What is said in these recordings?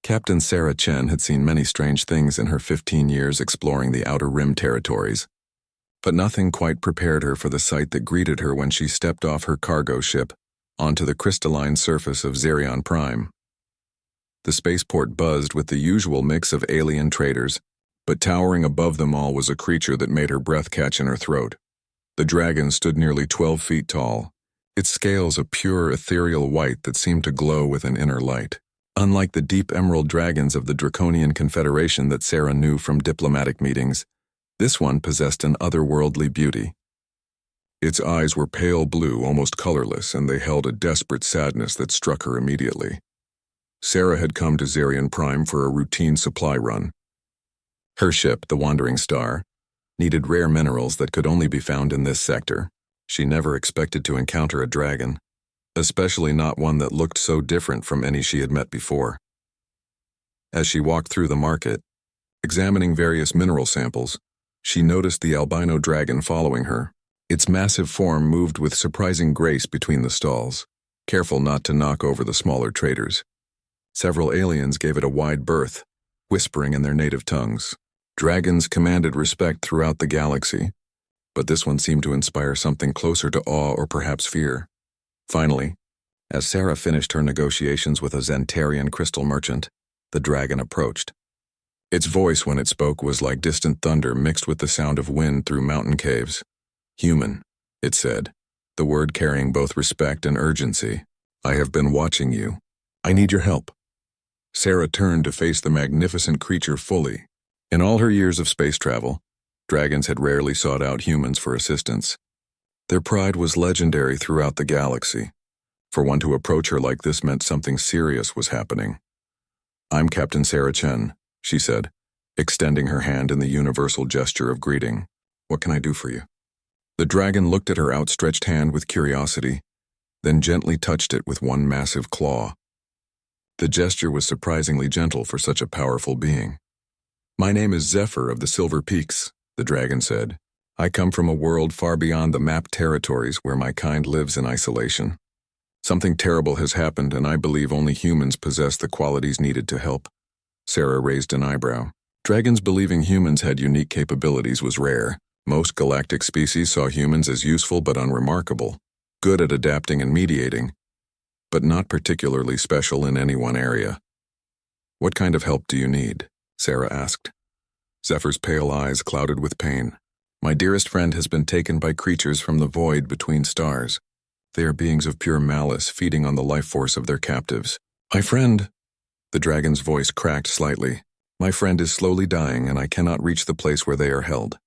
Captain Sarah Chen had seen many strange things in her 15 years exploring the Outer Rim territories, but nothing quite prepared her for the sight that greeted her when she stepped off her cargo ship onto the crystalline surface of Xerion Prime. The spaceport buzzed with the usual mix of alien traders, but towering above them all was a creature that made her breath catch in her throat. The dragon stood nearly 12 feet tall, its scales a pure ethereal white that seemed to glow with an inner light. Unlike the deep emerald dragons of the Draconian Confederation that Sarah knew from diplomatic meetings, this one possessed an otherworldly beauty. Its eyes were pale blue, almost colorless, and they held a desperate sadness that struck her immediately. Sarah had come to Xerion Prime for a routine supply run. Her ship, the Wandering Star, needed rare minerals that could only be found in this sector. She never expected to encounter a dragon, especially not one that looked so different from any she had met before. As she walked through the market, examining various mineral samples, she noticed the albino dragon following her. Its massive form moved with surprising grace between the stalls, careful not to knock over the smaller traders. Several aliens gave it a wide berth, whispering in their native tongues. Dragons commanded respect throughout the galaxy, but this one seemed to inspire something closer to awe or perhaps fear. Finally, as Sarah finished her negotiations with a Zentarian crystal merchant, the dragon approached. Its voice when it spoke was like distant thunder mixed with the sound of wind through mountain caves. "Human," it said, the word carrying both respect and urgency. "I have been watching you. I need your help." Sarah turned to face the magnificent creature fully. In all her years of space travel, dragons had rarely sought out humans for assistance. Their pride was legendary throughout the galaxy. For one to approach her like this meant something serious was happening. "I'm Captain Sarah Chen," she said, extending her hand in the universal gesture of greeting. "What can I do for you?" The dragon looked at her outstretched hand with curiosity, then gently touched it with one massive claw. The gesture was surprisingly gentle for such a powerful being. "My name is Zephyr of the Silver Peaks," the dragon said. "I come from a world far beyond the mapped territories where my kind lives in isolation. Something terrible has happened, and I believe only humans possess the qualities needed to help." Sarah raised an eyebrow. Dragons believing humans had unique capabilities was rare. Most galactic species saw humans as useful but unremarkable, good at adapting and mediating, but not particularly special in any one area. "What kind of help do you need?" Sarah asked. Zephyr's pale eyes clouded with pain. "My dearest friend has been taken by creatures from the void between stars. They are beings of pure malice, feeding on the life force of their captives." "My friend," the dragon's voice cracked slightly, "my friend is slowly dying, and I cannot reach the place where they are held."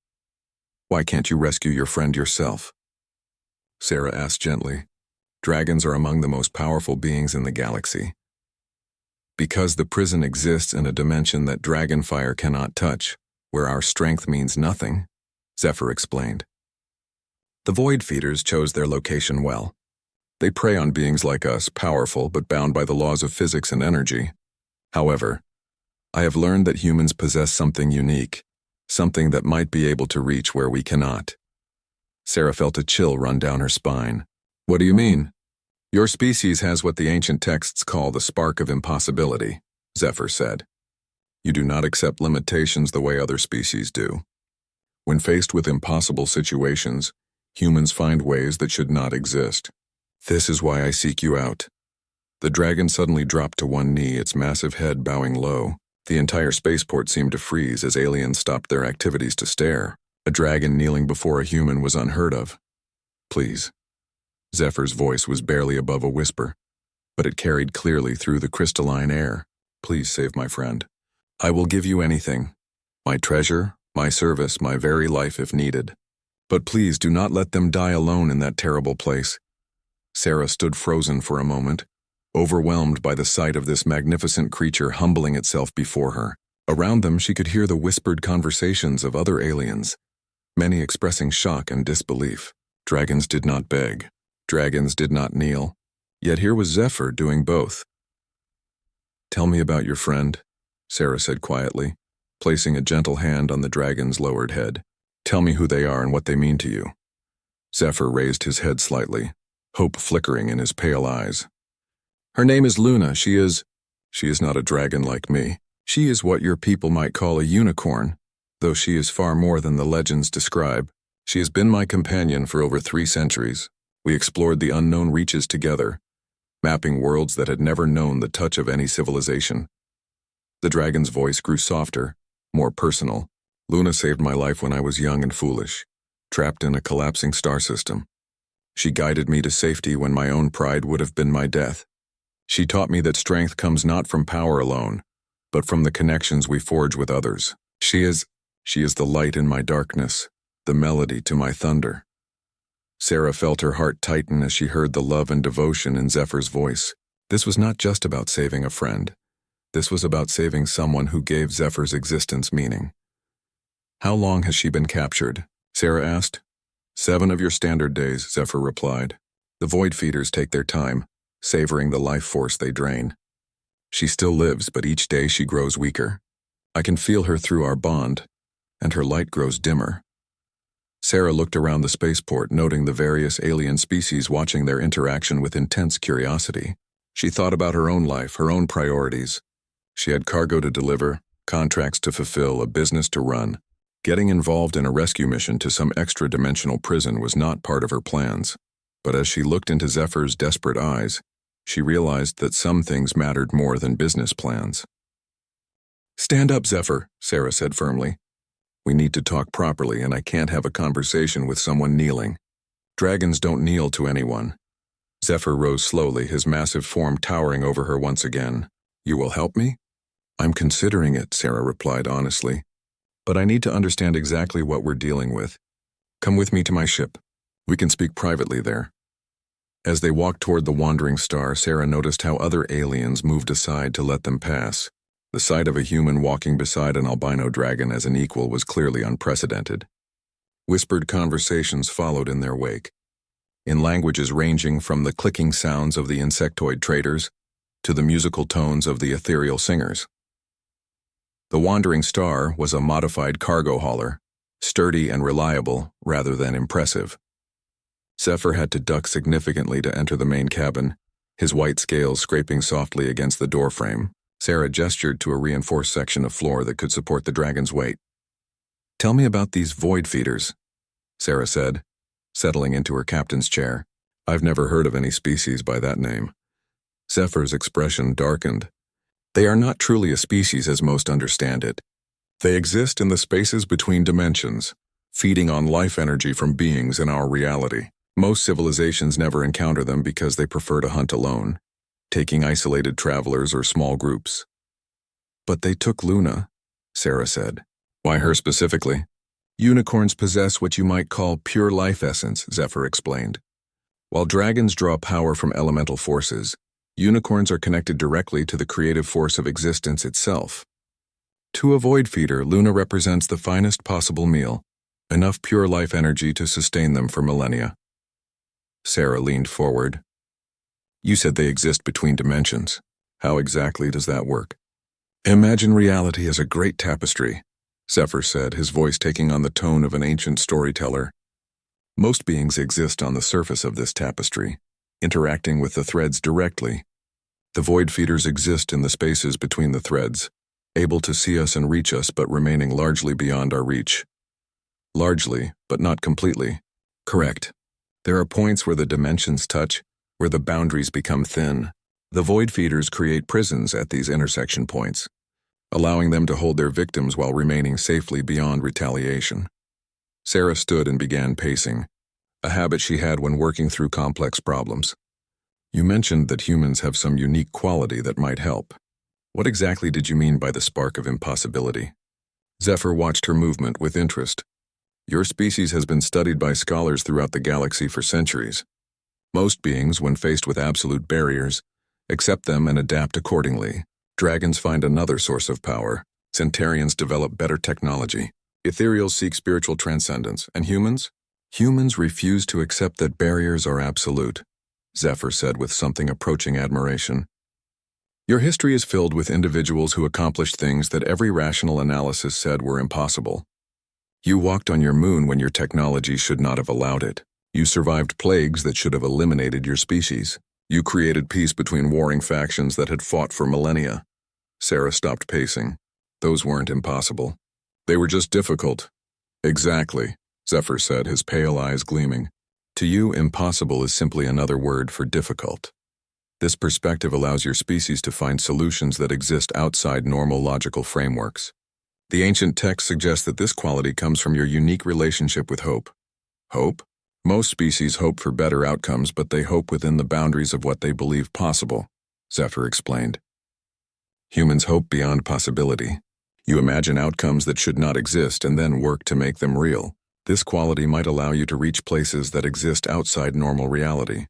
"Why can't you rescue your friend yourself?" Sarah asked gently. "Dragons are among the most powerful beings in the galaxy. Because the prison exists in a dimension that dragonfire cannot touch, where our strength means nothing," Zephyr explained. "The Void Feeders chose their location well. They prey on beings like us, powerful but bound by the laws of physics and energy. However, I have learned that humans possess something unique, something that might be able to reach where we cannot." Sarah felt a chill run down her spine. "What do you mean?" "Your species has what the ancient texts call the spark of impossibility," Zephyr said. "You do not accept limitations the way other species do. When faced with impossible situations, humans find ways that should not exist. This is why I seek you out." The dragon suddenly dropped to one knee, its massive head bowing low. The entire spaceport seemed to freeze as aliens stopped their activities to stare. A dragon kneeling before a human was unheard of. "Please." Zephyr's voice was barely above a whisper, but it carried clearly through the crystalline air. "Please save my friend. I will give you anything. My treasure, my service, my very life if needed. But please do not let them die alone in that terrible place." Sarah stood frozen for a moment, overwhelmed by the sight of this magnificent creature humbling itself before her. Around them she could hear the whispered conversations of other aliens, many expressing shock and disbelief. Dragons did not beg. Dragons did not kneel. Yet here was Zephyr doing both. "Tell me about your friend," Sarah said quietly, placing a gentle hand on the dragon's lowered head. "Tell me who they are and what they mean to you." Zephyr raised his head slightly, hope flickering in his pale eyes. "Her name is Luna. She is..." She is not a dragon like me. She is what your people might call a unicorn, though she is far more than the legends describe. She has been my companion for over 3 centuries. We explored the unknown reaches together, mapping worlds that had never known the touch of any civilization. The dragon's voice grew softer, more personal. Luna saved my life when I was young and foolish, trapped in a collapsing star system. She guided me to safety when my own pride would have been my death. She taught me that strength comes not from power alone, but from the connections we forge with others. She is the light in my darkness, the melody to my thunder. Sarah felt her heart tighten as she heard the love and devotion in Zephyr's voice. This was not just about saving a friend. This was about saving someone who gave Zephyr's existence meaning. How long has she been captured? Sarah asked. 7 of your standard days, Zephyr replied. The void feeders take their time, savoring the life force they drain. She still lives, but each day she grows weaker. I can feel her through our bond, and her light grows dimmer. Sarah looked around the spaceport, noting the various alien species watching their interaction with intense curiosity. She thought about her own life, her own priorities. She had cargo to deliver, contracts to fulfill, a business to run. Getting involved in a rescue mission to some extra-dimensional prison was not part of her plans. But as she looked into Zephyr's desperate eyes, she realized that some things mattered more than business plans. "Stand up, Zephyr," Sarah said firmly. "We need to talk properly, and I can't have a conversation with someone kneeling. Dragons don't kneel to anyone." Zephyr rose slowly, his massive form towering over her once again. "You will help me?" "I'm considering it," Sarah replied honestly. "But I need to understand exactly what we're dealing with. Come with me to my ship. We can speak privately there." As they walked toward the wandering star, Sarah noticed how other aliens moved aside to let them pass. The sight of a human walking beside an albino dragon as an equal was clearly unprecedented. Whispered conversations followed in their wake, in languages ranging from the clicking sounds of the insectoid traders to the musical tones of the ethereal singers. The wandering star was a modified cargo hauler, sturdy and reliable rather than impressive. Zephyr had to duck significantly to enter the main cabin, his white scales scraping softly against the doorframe. Sarah gestured to a reinforced section of floor that could support the dragon's weight. "Tell me about these void feeders," Sarah said, settling into her captain's chair. "I've never heard of any species by that name." Zephyr's expression darkened. "They are not truly a species as most understand it. They exist in the spaces between dimensions, feeding on life energy from beings in our reality. Most civilizations never encounter them because they prefer to hunt alone, taking isolated travelers or small groups." "But they took Luna," Sarah said. "Why her specifically?" "Unicorns possess what you might call pure life essence," Zephyr explained. "While dragons draw power from elemental forces, unicorns are connected directly to the creative force of existence itself. To a void feeder, Luna represents the finest possible meal, enough pure life energy to sustain them for millennia." Sarah leaned forward. "You said they exist between dimensions. How exactly does that work?" "Imagine reality as a great tapestry," Zephyr said, his voice taking on the tone of an ancient storyteller. "Most beings exist on the surface of this tapestry, interacting with the threads directly. The void feeders exist in the spaces between the threads, able to see us and reach us but remaining largely beyond our reach." "Largely, but not completely." "Correct. There are points where the dimensions touch, where the boundaries become thin. The void feeders create prisons at these intersection points, allowing them to hold their victims while remaining safely beyond retaliation." Sarah stood and began pacing, a habit she had when working through complex problems. "You mentioned that humans have some unique quality that might help. What exactly did you mean by the spark of impossibility?" Zephyr watched her movement with interest. "Your species has been studied by scholars throughout the galaxy for centuries. Most beings, when faced with absolute barriers, accept them and adapt accordingly. Dragons find another source of power. Centaurians develop better technology. Ethereals seek spiritual transcendence. And humans? Humans refuse to accept that barriers are absolute," Zephyr said with something approaching admiration. "Your history is filled with individuals who accomplished things that every rational analysis said were impossible. You walked on your moon when your technology should not have allowed it. You survived plagues that should have eliminated your species. You created peace between warring factions that had fought for millennia. Sarah stopped pacing. Those weren't impossible. They were just difficult. Exactly, Zephyr said, his pale eyes gleaming. To you, impossible is simply another word for difficult. This perspective allows your species to find solutions that exist outside normal logical frameworks. The ancient text suggests that this quality comes from your unique relationship with hope. Hope? Most species hope for better outcomes, but they hope within the boundaries of what they believe possible, Zephyr explained. Humans hope beyond possibility. You imagine outcomes that should not exist and then work to make them real. This quality might allow you to reach places that exist outside normal reality.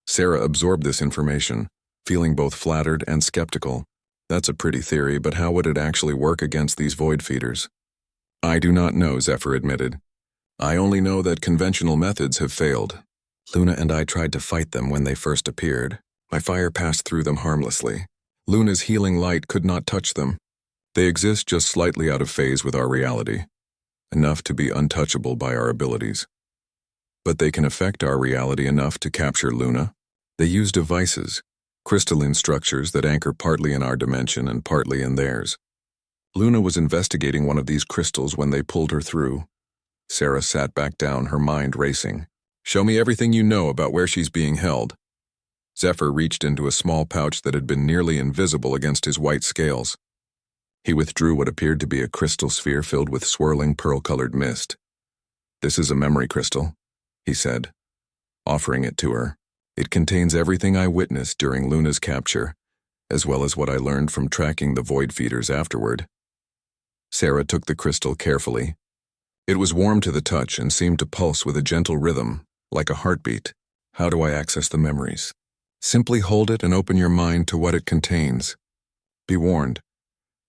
Sarah absorbed this information, feeling both flattered and skeptical. That's a pretty theory, but how would it actually work against these void feeders? I do not know, Zephyr admitted. I only know that conventional methods have failed. Luna and I tried to fight them when they first appeared. My fire passed through them harmlessly. Luna's healing light could not touch them. They exist just slightly out of phase with our reality, enough to be untouchable by our abilities. But they can affect our reality enough to capture Luna. They use devices, crystalline structures that anchor partly in our dimension and partly in theirs. Luna was investigating one of these crystals when they pulled her through. Sarah sat back down, her mind racing. Show me everything you know about where she's being held. Zephyr reached into a small pouch that had been nearly invisible against his white scales. He withdrew what appeared to be a crystal sphere filled with swirling pearl-colored mist. This is a memory crystal, he said, offering it to her. It contains everything I witnessed during Luna's capture, as well as what I learned from tracking the void feeders afterward. Sarah took the crystal carefully. It was warm to the touch and seemed to pulse with a gentle rhythm, like a heartbeat. How do I access the memories? Simply hold it and open your mind to what it contains. Be warned.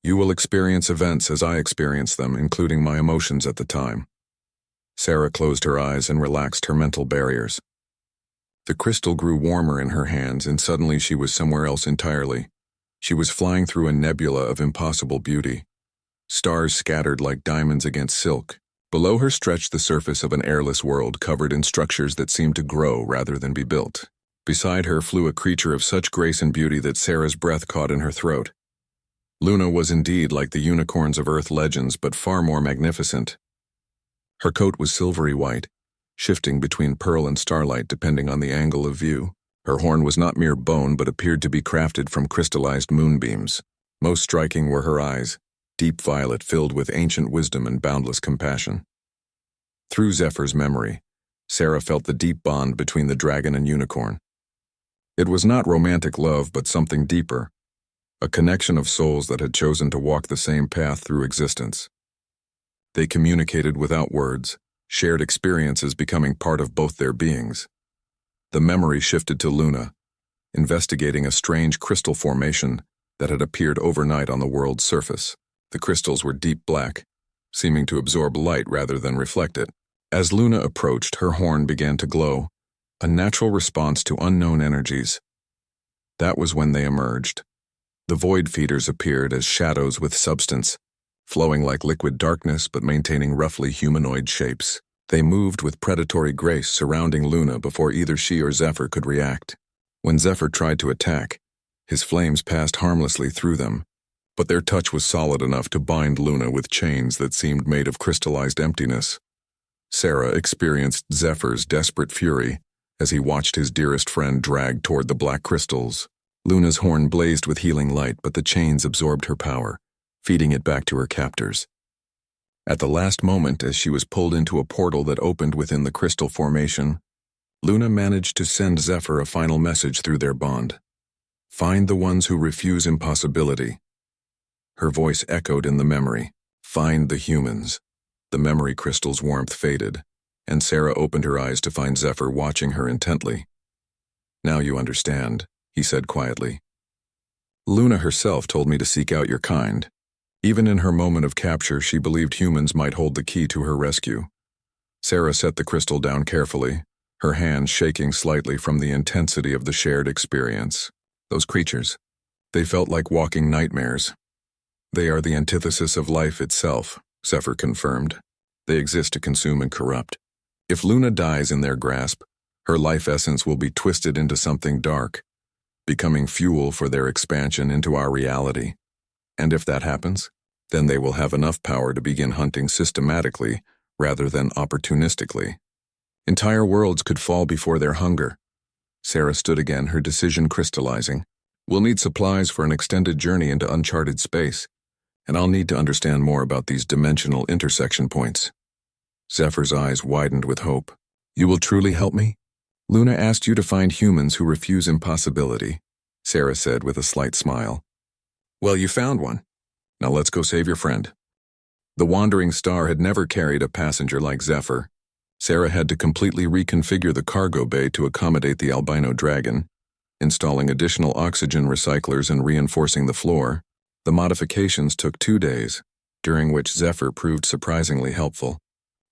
You will experience events as I experienced them, including my emotions at the time. Sarah closed her eyes and relaxed her mental barriers. The crystal grew warmer in her hands, and suddenly she was somewhere else entirely. She was flying through a nebula of impossible beauty. Stars scattered like diamonds against silk. Below her stretched the surface of an airless world covered in structures that seemed to grow rather than be built. Beside her flew a creature of such grace and beauty that Sarah's breath caught in her throat. Luna was indeed like the unicorns of Earth legends, but far more magnificent. Her coat was silvery white, shifting between pearl and starlight depending on the angle of view. Her horn was not mere bone, but appeared to be crafted from crystallized moonbeams. Most striking were her eyes, deep violet filled with ancient wisdom and boundless compassion. Through Zephyr's memory, Sarah felt the deep bond between the dragon and unicorn. It was not romantic love, but something deeper, a connection of souls that had chosen to walk the same path through existence. They communicated without words, shared experiences becoming part of both their beings. The memory shifted to Luna, investigating a strange crystal formation that had appeared overnight on the world's surface. The crystals were deep black, seeming to absorb light rather than reflect it. As Luna approached, her horn began to glow, a natural response to unknown energies. That was when they emerged. The void feeders appeared as shadows with substance, flowing like liquid darkness but maintaining roughly humanoid shapes. They moved with predatory grace, surrounding Luna before either she or Zephyr could react. When Zephyr tried to attack, his flames passed harmlessly through them, but their touch was solid enough to bind Luna with chains that seemed made of crystallized emptiness. Sarah experienced Zephyr's desperate fury as he watched his dearest friend dragged toward the black crystals. Luna's horn blazed with healing light, but the chains absorbed her power, feeding it back to her captors. At the last moment, as she was pulled into a portal that opened within the crystal formation, Luna managed to send Zephyr a final message through their bond. Find the ones who refuse impossibility. Her voice echoed in the memory. Find the humans. The memory crystal's warmth faded, and Sarah opened her eyes to find Zephyr watching her intently. Now you understand, he said quietly. Luna herself told me to seek out your kind. Even in her moment of capture, she believed humans might hold the key to her rescue. Sarah set the crystal down carefully, her hands shaking slightly from the intensity of the shared experience. Those creatures, they felt like walking nightmares. They are the antithesis of life itself, Zephyr confirmed. They exist to consume and corrupt. If Luna dies in their grasp, her life essence will be twisted into something dark, becoming fuel for their expansion into our reality. And if that happens, then they will have enough power to begin hunting systematically rather than opportunistically. Entire worlds could fall before their hunger. Sarah stood again, her decision crystallizing. We'll need supplies for an extended journey into uncharted space, and I'll need to understand more about these dimensional intersection points. Zephyr's eyes widened with hope. You will truly help me? Luna asked you to find humans who refuse impossibility, Sarah said with a slight smile. Well, you found one. Now let's go save your friend. The wandering star had never carried a passenger like Zephyr. Sarah had to completely reconfigure the cargo bay to accommodate the albino dragon, installing additional oxygen recyclers and reinforcing the floor. The modifications took 2 days, during which Zephyr proved surprisingly helpful,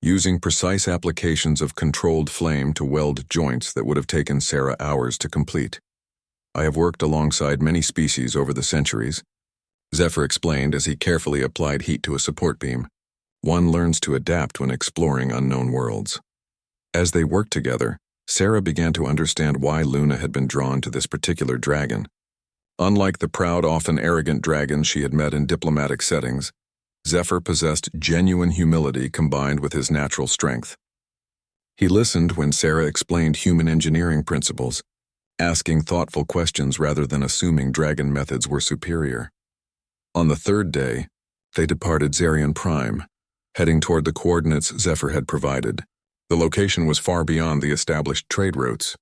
using precise applications of controlled flame to weld joints that would have taken Sarah hours to complete. I have worked alongside many species over the centuries, Zephyr explained as he carefully applied heat to a support beam. One learns to adapt when exploring unknown worlds. As they worked together, Sarah began to understand why Luna had been drawn to this particular dragon. Unlike the proud, often arrogant dragons she had met in diplomatic settings, Zephyr possessed genuine humility combined with his natural strength. He listened when Sarah explained human engineering principles, asking thoughtful questions rather than assuming dragon methods were superior. On the 3rd day, they departed Zarian Prime, heading toward the coordinates Zephyr had provided. The location was far beyond the established trade routes,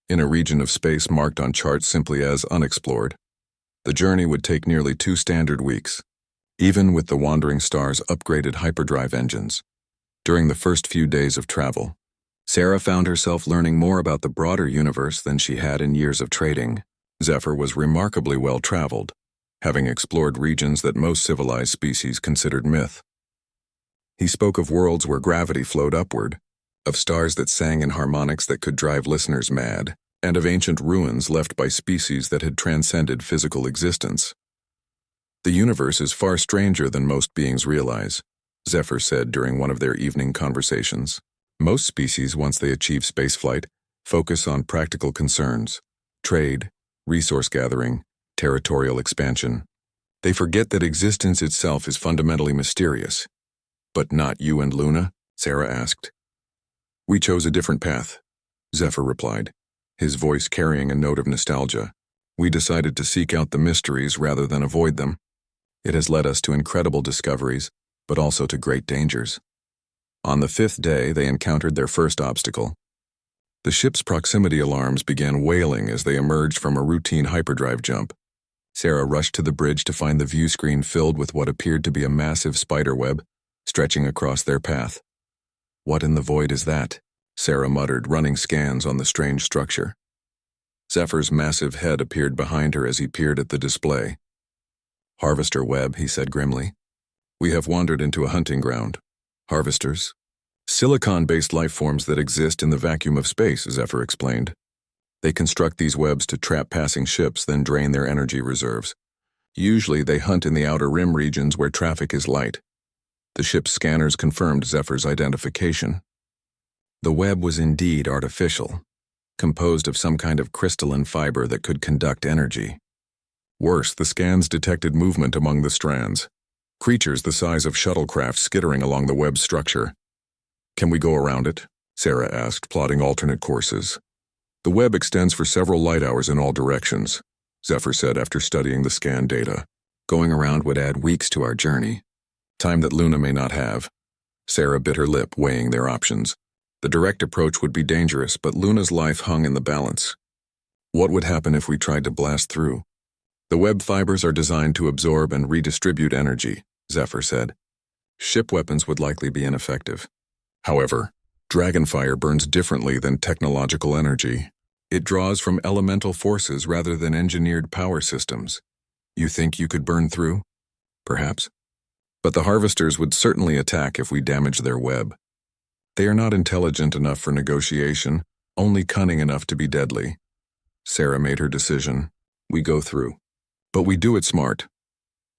in a region of space marked on charts simply as unexplored. The journey would take nearly 2 standard weeks, even with the wandering star's upgraded hyperdrive engines. During the first few days of travel, Sarah found herself learning more about the broader universe than she had in years of trading. Zephyr was remarkably well-traveled, having explored regions that most civilized species considered myth. He spoke of worlds where gravity flowed upward, of stars that sang in harmonics that could drive listeners mad, and of ancient ruins left by species that had transcended physical existence. The universe is far stranger than most beings realize, Zephyr said during one of their evening conversations. Most species, once they achieve spaceflight, focus on practical concerns: trade, resource gathering, territorial expansion. They forget that existence itself is fundamentally mysterious. But not you and Luna? Sarah asked. We chose a different path, Zephyr replied, his voice carrying a note of nostalgia. We decided to seek out the mysteries rather than avoid them. It has led us to incredible discoveries, but also to great dangers. On the 5th day, they encountered their first obstacle. The ship's proximity alarms began wailing as they emerged from a routine hyperdrive jump. Sarah rushed to the bridge to find the view screen filled with what appeared to be a massive spiderweb stretching across their path. What in the void is that? Sarah muttered, running scans on the strange structure. Zephyr's massive head appeared behind her as he peered at the display. Harvester web, he said grimly. We have wandered into a hunting ground. Harvesters? Silicon-based life forms that exist in the vacuum of space, Zephyr explained. They construct these webs to trap passing ships, then drain their energy reserves. Usually they hunt in the outer rim regions where traffic is light. The ship's scanners confirmed Zephyr's identification. The web was indeed artificial, composed of some kind of crystalline fiber that could conduct energy. Worse, the scans detected movement among the strands, creatures the size of shuttlecraft skittering along the web's structure. Can we go around it? Sarah asked, plotting alternate courses. The web extends for several light hours in all directions, Zephyr said after studying the scan data. Going around would add weeks to our journey, time that Luna may not have. Sarah bit her lip, weighing their options. The direct approach would be dangerous, but Luna's life hung in the balance. What would happen if we tried to blast through? The web fibers are designed to absorb and redistribute energy, Zephyr said. Ship weapons would likely be ineffective. However, dragonfire burns differently than technological energy. It draws from elemental forces rather than engineered power systems. You think you could burn through? Perhaps. But the harvesters would certainly attack if we damage their web. They are not intelligent enough for negotiation, only cunning enough to be deadly. Sarah made her decision. We go through. But we do it smart.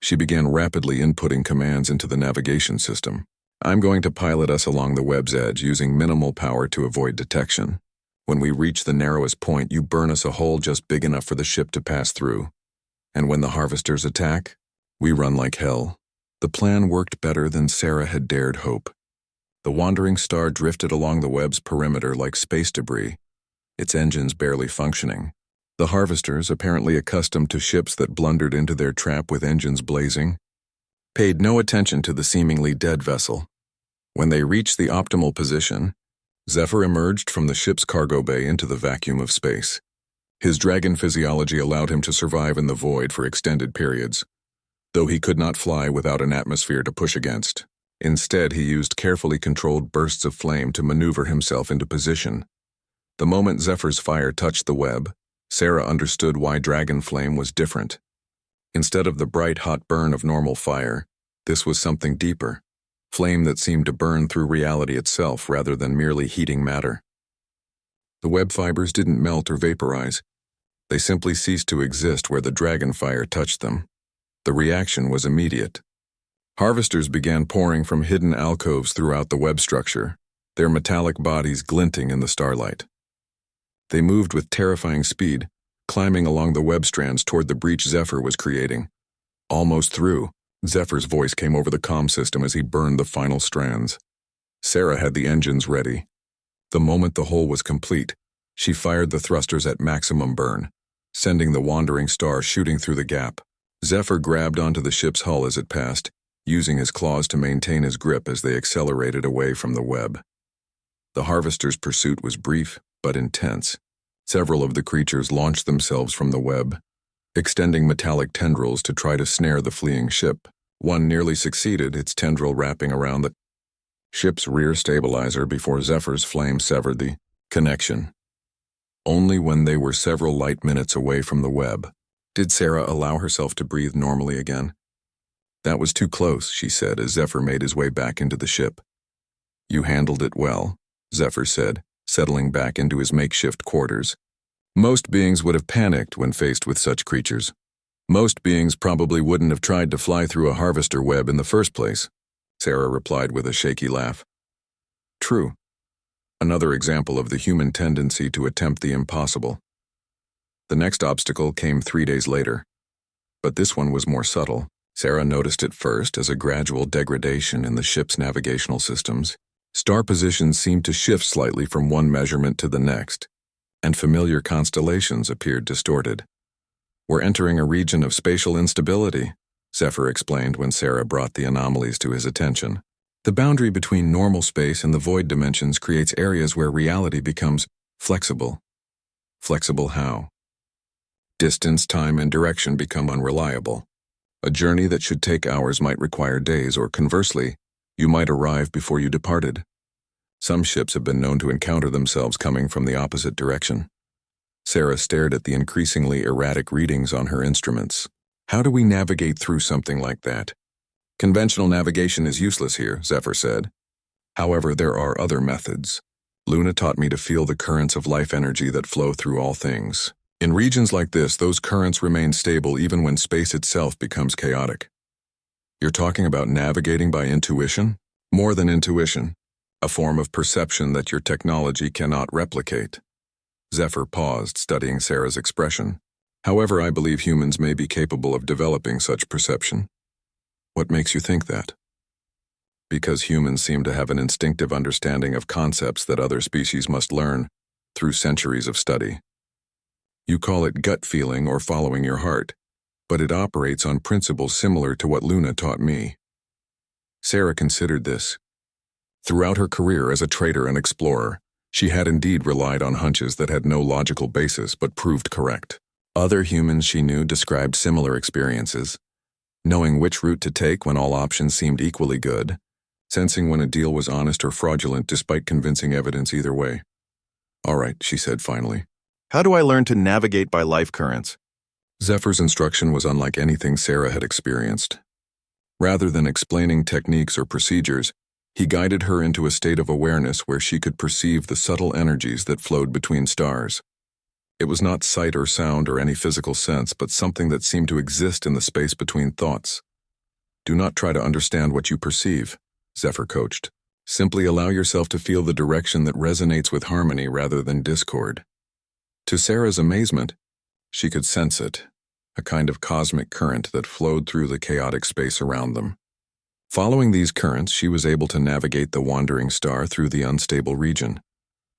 She began rapidly inputting commands into the navigation system. I'm going to pilot us along the web's edge using minimal power to avoid detection. When we reach the narrowest point, you burn us a hole just big enough for the ship to pass through. And when the harvesters attack, we run like hell. The plan worked better than Sarah had dared hope. The wandering star drifted along the web's perimeter like space debris, its engines barely functioning. The harvesters, apparently accustomed to ships that blundered into their trap with engines blazing, paid no attention to the seemingly dead vessel. When they reached the optimal position, Zephyr emerged from the ship's cargo bay into the vacuum of space. His dragon physiology allowed him to survive in the void for extended periods, though he could not fly without an atmosphere to push against. Instead, he used carefully controlled bursts of flame to maneuver himself into position. The moment Zephyr's fire touched the web, Sarah understood why dragon flame was different. Instead of the bright, hot burn of normal fire, this was something deeper, flame that seemed to burn through reality itself rather than merely heating matter. The web fibers didn't melt or vaporize. They simply ceased to exist where the dragon fire touched them. The reaction was immediate. Harvesters began pouring from hidden alcoves throughout the web structure, their metallic bodies glinting in the starlight. They moved with terrifying speed, climbing along the web strands toward the breach Zephyr was creating. Almost through, Zephyr's voice came over the comm system as he burned the final strands. Sarah had the engines ready. The moment the hole was complete, she fired the thrusters at maximum burn, sending the wandering star shooting through the gap. Zephyr grabbed onto the ship's hull as it passed, using his claws to maintain his grip as they accelerated away from the web. The harvester's pursuit was brief but intense. Several of the creatures launched themselves from the web, extending metallic tendrils to try to snare the fleeing ship. One nearly succeeded, its tendril wrapping around the ship's rear stabilizer before Zephyr's flame severed the connection. Only when they were several light minutes away from the web did Sarah allow herself to breathe normally again. "That was too close," she said as Zephyr made his way back into the ship. "You handled it well," Zephyr said, settling back into his makeshift quarters. Most beings would have panicked when faced with such creatures. Most beings probably wouldn't have tried to fly through a harvester web in the first place, Sarah replied with a shaky laugh. True. Another example of the human tendency to attempt the impossible. The next obstacle came 3 days later. But this one was more subtle. Sarah noticed it first as a gradual degradation in the ship's navigational systems. Star positions seemed to shift slightly from one measurement to the next, and familiar constellations appeared distorted. "We're entering a region of spatial instability," Zephyr explained when Sarah brought the anomalies to his attention. "The boundary between normal space and the void dimensions creates areas where reality becomes flexible." Flexible how? Distance, time, and direction become unreliable. A journey that should take hours might require days, or conversely, you might arrive before you departed. Some ships have been known to encounter themselves coming from the opposite direction. Sarah stared at the increasingly erratic readings on her instruments. "How do we navigate through something like that?" "Conventional navigation is useless here," Zephyr said. "However, there are other methods. Luna taught me to feel the currents of life energy that flow through all things. In regions like this, those currents remain stable even when space itself becomes chaotic." "You're talking about navigating by intuition?" "More than intuition. A form of perception that your technology cannot replicate." Zephyr paused, studying Sarah's expression. "However, I believe humans may be capable of developing such perception." "What makes you think that?" "Because humans seem to have an instinctive understanding of concepts that other species must learn through centuries of study. You call it gut feeling or following your heart, but it operates on principles similar to what Luna taught me." Sarah considered this. Throughout her career as a trader and explorer, she had indeed relied on hunches that had no logical basis but proved correct. Other humans she knew described similar experiences, knowing which route to take when all options seemed equally good, sensing when a deal was honest or fraudulent despite convincing evidence either way. "All right," she said finally. "How do I learn to navigate by life currents?" Zephyr's instruction was unlike anything Sarah had experienced. Rather than explaining techniques or procedures, he guided her into a state of awareness where she could perceive the subtle energies that flowed between stars. It was not sight or sound or any physical sense, but something that seemed to exist in the space between thoughts. "Do not try to understand what you perceive," Zephyr coached. Simply allow yourself to feel the direction that resonates with harmony rather than discord. To Sarah's amazement, she could sense it, a kind of cosmic current that flowed through the chaotic space around them. Following these currents, she was able to navigate the wandering star through the unstable region,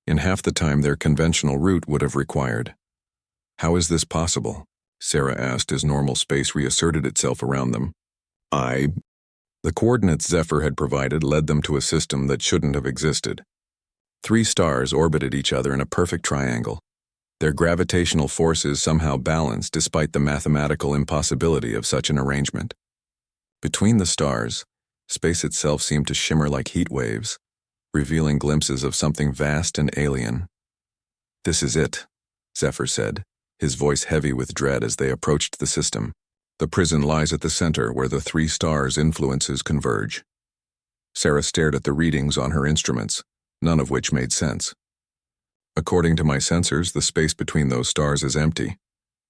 in half the time their conventional route would have required. How is this possible? Sarah asked as normal space reasserted itself around them. The coordinates Zephyr had provided led them to a system that shouldn't have existed. 3 stars orbited each other in a perfect triangle. Their gravitational forces somehow balanced despite the mathematical impossibility of such an arrangement. Between the stars, space itself seemed to shimmer like heat waves, revealing glimpses of something vast and alien. "This is it," Zephyr said, his voice heavy with dread as they approached the system. "The prison lies at the center where the 3 stars' influences converge." Sarah stared at the readings on her instruments, none of which made sense. "According to my sensors, the space between those stars is empty,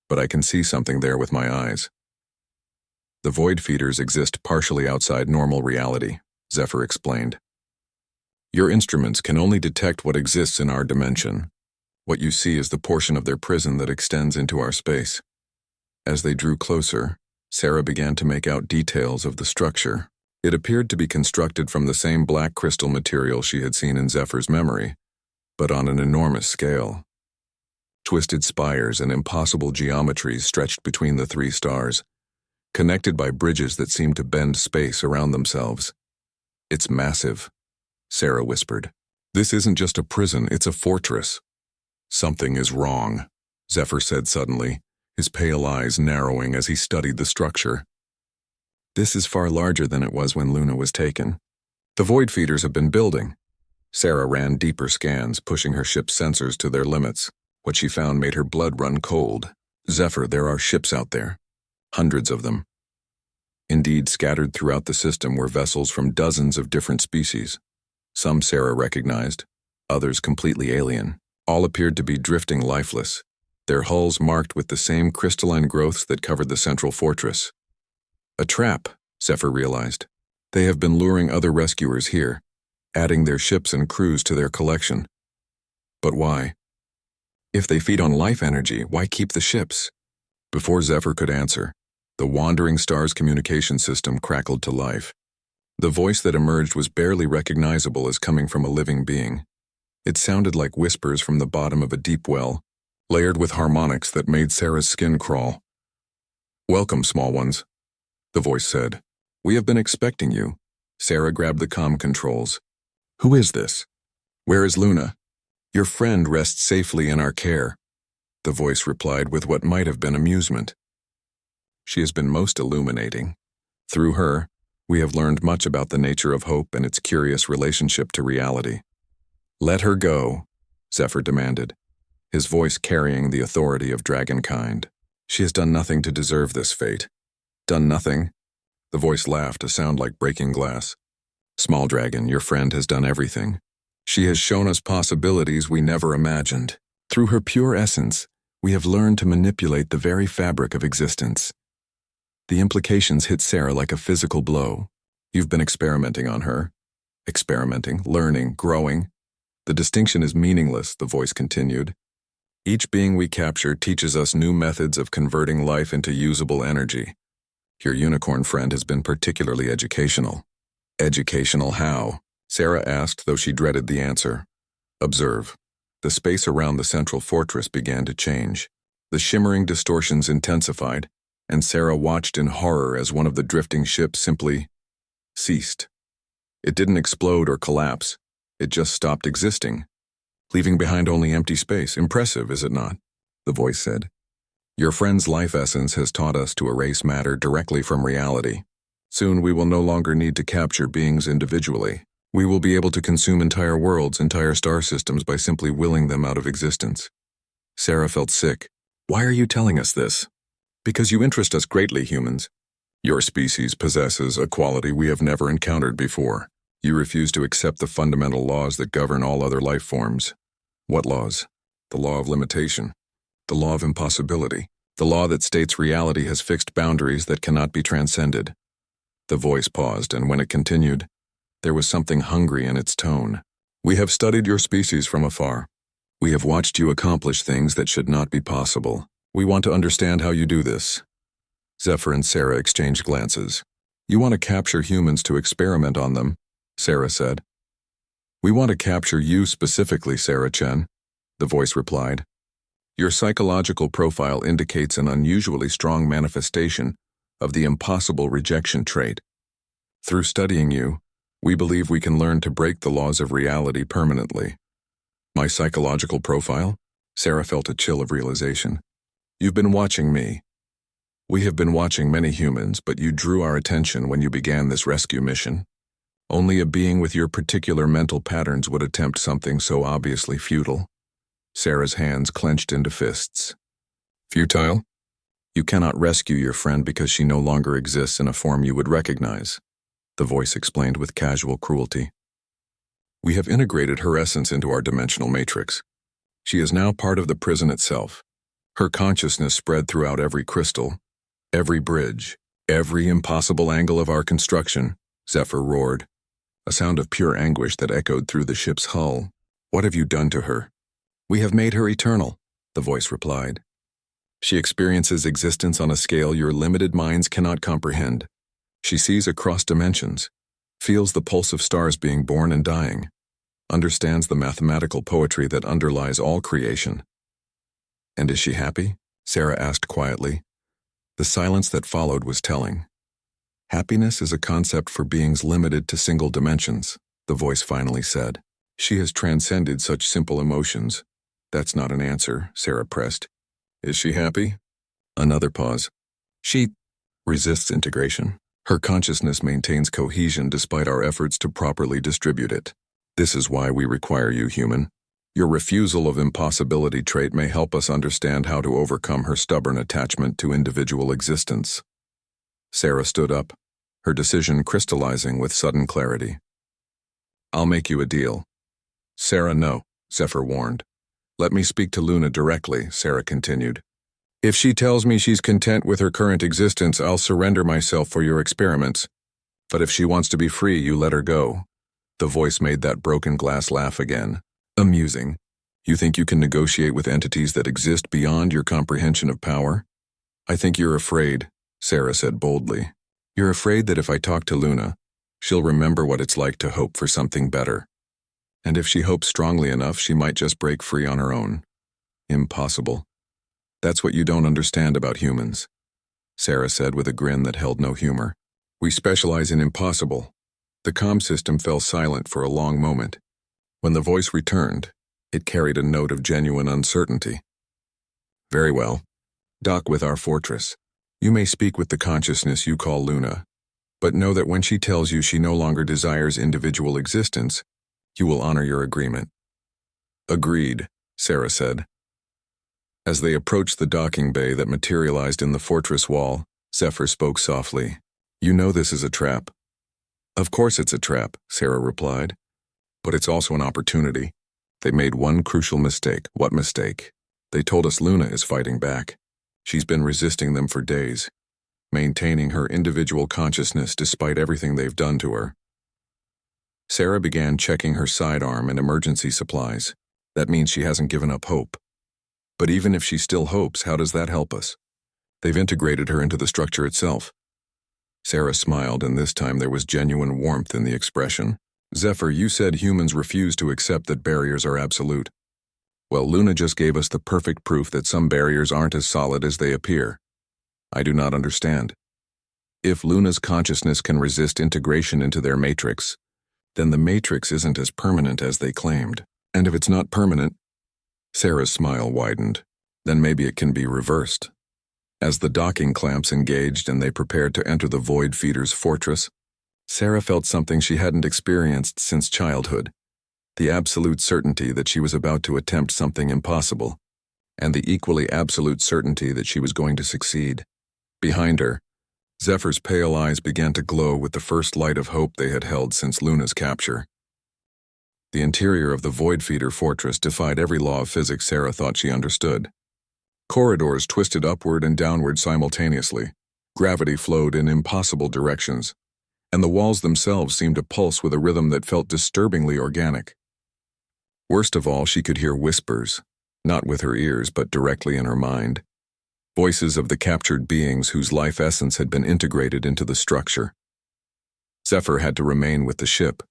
but I can see something there with my eyes." "The void feeders exist partially outside normal reality," Zephyr explained. "Your instruments can only detect what exists in our dimension. What you see is the portion of their prison that extends into our space." As they drew closer, Sarah began to make out details of the structure. It appeared to be constructed from the same black crystal material she had seen in Zephyr's memory, but on an enormous scale. Twisted spires and impossible geometries stretched between the 3 stars, connected by bridges that seemed to bend space around themselves. "It's massive," Sarah whispered. "This isn't just a prison, it's a fortress." "Something is wrong," Zephyr said suddenly, his pale eyes narrowing as he studied the structure. "This is far larger than it was when Luna was taken. The void feeders have been building." Sarah ran deeper scans, pushing her ship's sensors to their limits. What she found made her blood run cold. "Zephyr, there are ships out there. Hundreds of them." Indeed, scattered throughout the system were vessels from dozens of different species. Some Sarah recognized, others completely alien. All appeared to be drifting lifeless, their hulls marked with the same crystalline growths that covered the central fortress. "A trap," Zephyr realized. "They have been luring other rescuers here, adding their ships and crews to their collection." "But why? If they feed on life energy, why keep the ships?" Before Zephyr could answer, the wandering star's communication system crackled to life. The voice that emerged was barely recognizable as coming from a living being. It sounded like whispers from the bottom of a deep well, layered with harmonics that made Sarah's skin crawl. "Welcome, small ones," the voice said. "We have been expecting you." Sarah grabbed the comm controls. "Who is this? Where is Luna?" "Your friend rests safely in our care," the voice replied with what might have been amusement. "She has been most illuminating. Through her, we have learned much about the nature of hope and its curious relationship to reality." "Let her go," Zephyr demanded, his voice carrying the authority of dragonkind. "She has done nothing to deserve this fate." "Done nothing?" The voice laughed, a sound like breaking glass. "Small dragon, your friend has done everything. She has shown us possibilities we never imagined. Through her pure essence, we have learned to manipulate the very fabric of existence." The implications hit Sarah like a physical blow. "You've been experimenting on her." "Experimenting, learning, growing. The distinction is meaningless," the voice continued. "Each being we capture teaches us new methods of converting life into usable energy. Your unicorn friend has been particularly educational." "Educational how?" Sarah asked, though she dreaded the answer. "Observe." The space around the central fortress began to change. The shimmering distortions intensified, and Sarah watched in horror as one of the drifting ships simply ceased. It didn't explode or collapse. It just stopped existing, leaving behind only empty space. "Impressive, is it not?" the voice said. "Your friend's life essence has taught us to erase matter directly from reality. Soon we will no longer need to capture beings individually. We will be able to consume entire worlds, entire star systems by simply willing them out of existence." Sarah felt sick. "Why are you telling us this?" "Because you interest us greatly, humans. Your species possesses a quality we have never encountered before. You refuse to accept the fundamental laws that govern all other life forms." "What laws?" "The law of limitation. The law of impossibility. The law that states reality has fixed boundaries that cannot be transcended." The voice paused, and when it continued, There was something hungry in its tone. "We have studied your species from afar. We have watched you accomplish things that should not be possible. We want to understand how you do this." Zephyr and Sarah exchanged glances. "You want to capture humans to experiment on them," Sarah said. "We want to capture you specifically, Sarah Chen," the voice replied. "Your psychological profile indicates an unusually strong manifestation of the impossible rejection trait. Through studying you, we believe we can learn to break the laws of reality permanently." "My psychological profile?" Sarah felt a chill of realization. "You've been watching me. We have been watching many humans, but you drew our attention when you began this rescue mission. Only a being with your particular mental patterns would attempt something so obviously futile." Sarah's hands clenched into fists. "Futile? You cannot rescue your friend because she no longer exists in a form you would recognize," the voice explained with casual cruelty. "We have integrated her essence into our dimensional matrix. She is now part of the prison itself. Her consciousness spread throughout every crystal, every bridge, every impossible angle of our construction," Zephyr roared, a sound of pure anguish that echoed through the ship's hull. "What have you done to her?" "We have made her eternal," the voice replied. "She experiences existence on a scale your limited minds cannot comprehend. She sees across dimensions, feels the pulse of stars being born and dying, understands the mathematical poetry that underlies all creation." "And is she happy?" Sarah asked quietly. The silence that followed was telling. "Happiness is a concept for beings limited to single dimensions," the voice finally said. "She has transcended such simple emotions." "That's not an answer," Sarah pressed. "Is she happy?" Another pause. "She resists integration. Her consciousness maintains cohesion despite our efforts to properly distribute it. This is why we require you, human. Your refusal of impossibility trait may help us understand how to overcome her stubborn attachment to individual existence." Sarah stood up, her decision crystallizing with sudden clarity. "I'll make you a deal." "Sarah, no," Zephyr warned. "Let me speak to Luna directly," Sarah continued. "If she tells me she's content with her current existence, I'll surrender myself for your experiments. But if she wants to be free, you let her go." The voice made that broken glass laugh again. "Amusing. You think you can negotiate with entities that exist beyond your comprehension of power?" "I think you're afraid," Sarah said boldly. "You're afraid that if I talk to Luna, she'll remember what it's like to hope for something better. And if she hopes strongly enough, she might just break free on her own. Impossible. That's what you don't understand about humans," Sarah said with a grin that held no humor. "We specialize in impossible." The comm system fell silent for a long moment. When the voice returned, it carried a note of genuine uncertainty. "Very well. Dock with our fortress. You may speak with the consciousness you call Luna, but know that when she tells you she no longer desires individual existence, you will honor your agreement." "Agreed," Sarah said. As they approached the docking bay that materialized in the fortress wall, Zephyr spoke softly. "You know this is a trap." "Of course it's a trap," Sarah replied. "But it's also an opportunity. They made one crucial mistake." "What mistake?" "They told us Luna is fighting back. She's been resisting them for days, maintaining her individual consciousness despite everything they've done to her." Sarah began checking her sidearm and emergency supplies. "That means she hasn't given up hope." "But even if she still hopes, how does that help us? They've integrated her into the structure itself." Sarah smiled, and this time there was genuine warmth in the expression. "Zephyr, you said humans refuse to accept that barriers are absolute. Well, Luna just gave us the perfect proof that some barriers aren't as solid as they appear. I do not understand. If Luna's consciousness can resist integration into their matrix, then the matrix isn't as permanent as they claimed. And if it's not permanent," Sarah's smile widened, "then maybe it can be reversed." As the docking clamps engaged and they prepared to enter the Void Feeder's fortress, Sarah felt something she hadn't experienced since childhood. The absolute certainty that she was about to attempt something impossible, and the equally absolute certainty that she was going to succeed. Behind her, Zephyr's pale eyes began to glow with the first light of hope they had held since Luna's capture. The interior of the Void Feeder fortress defied every law of physics Sarah thought she understood. Corridors twisted upward and downward simultaneously. Gravity flowed in impossible directions, and the walls themselves seemed to pulse with a rhythm that felt disturbingly organic. Worst of all, she could hear whispers, not with her ears but directly in her mind. Voices of the captured beings whose life essence had been integrated into the structure. Zephyr had to remain with the ship.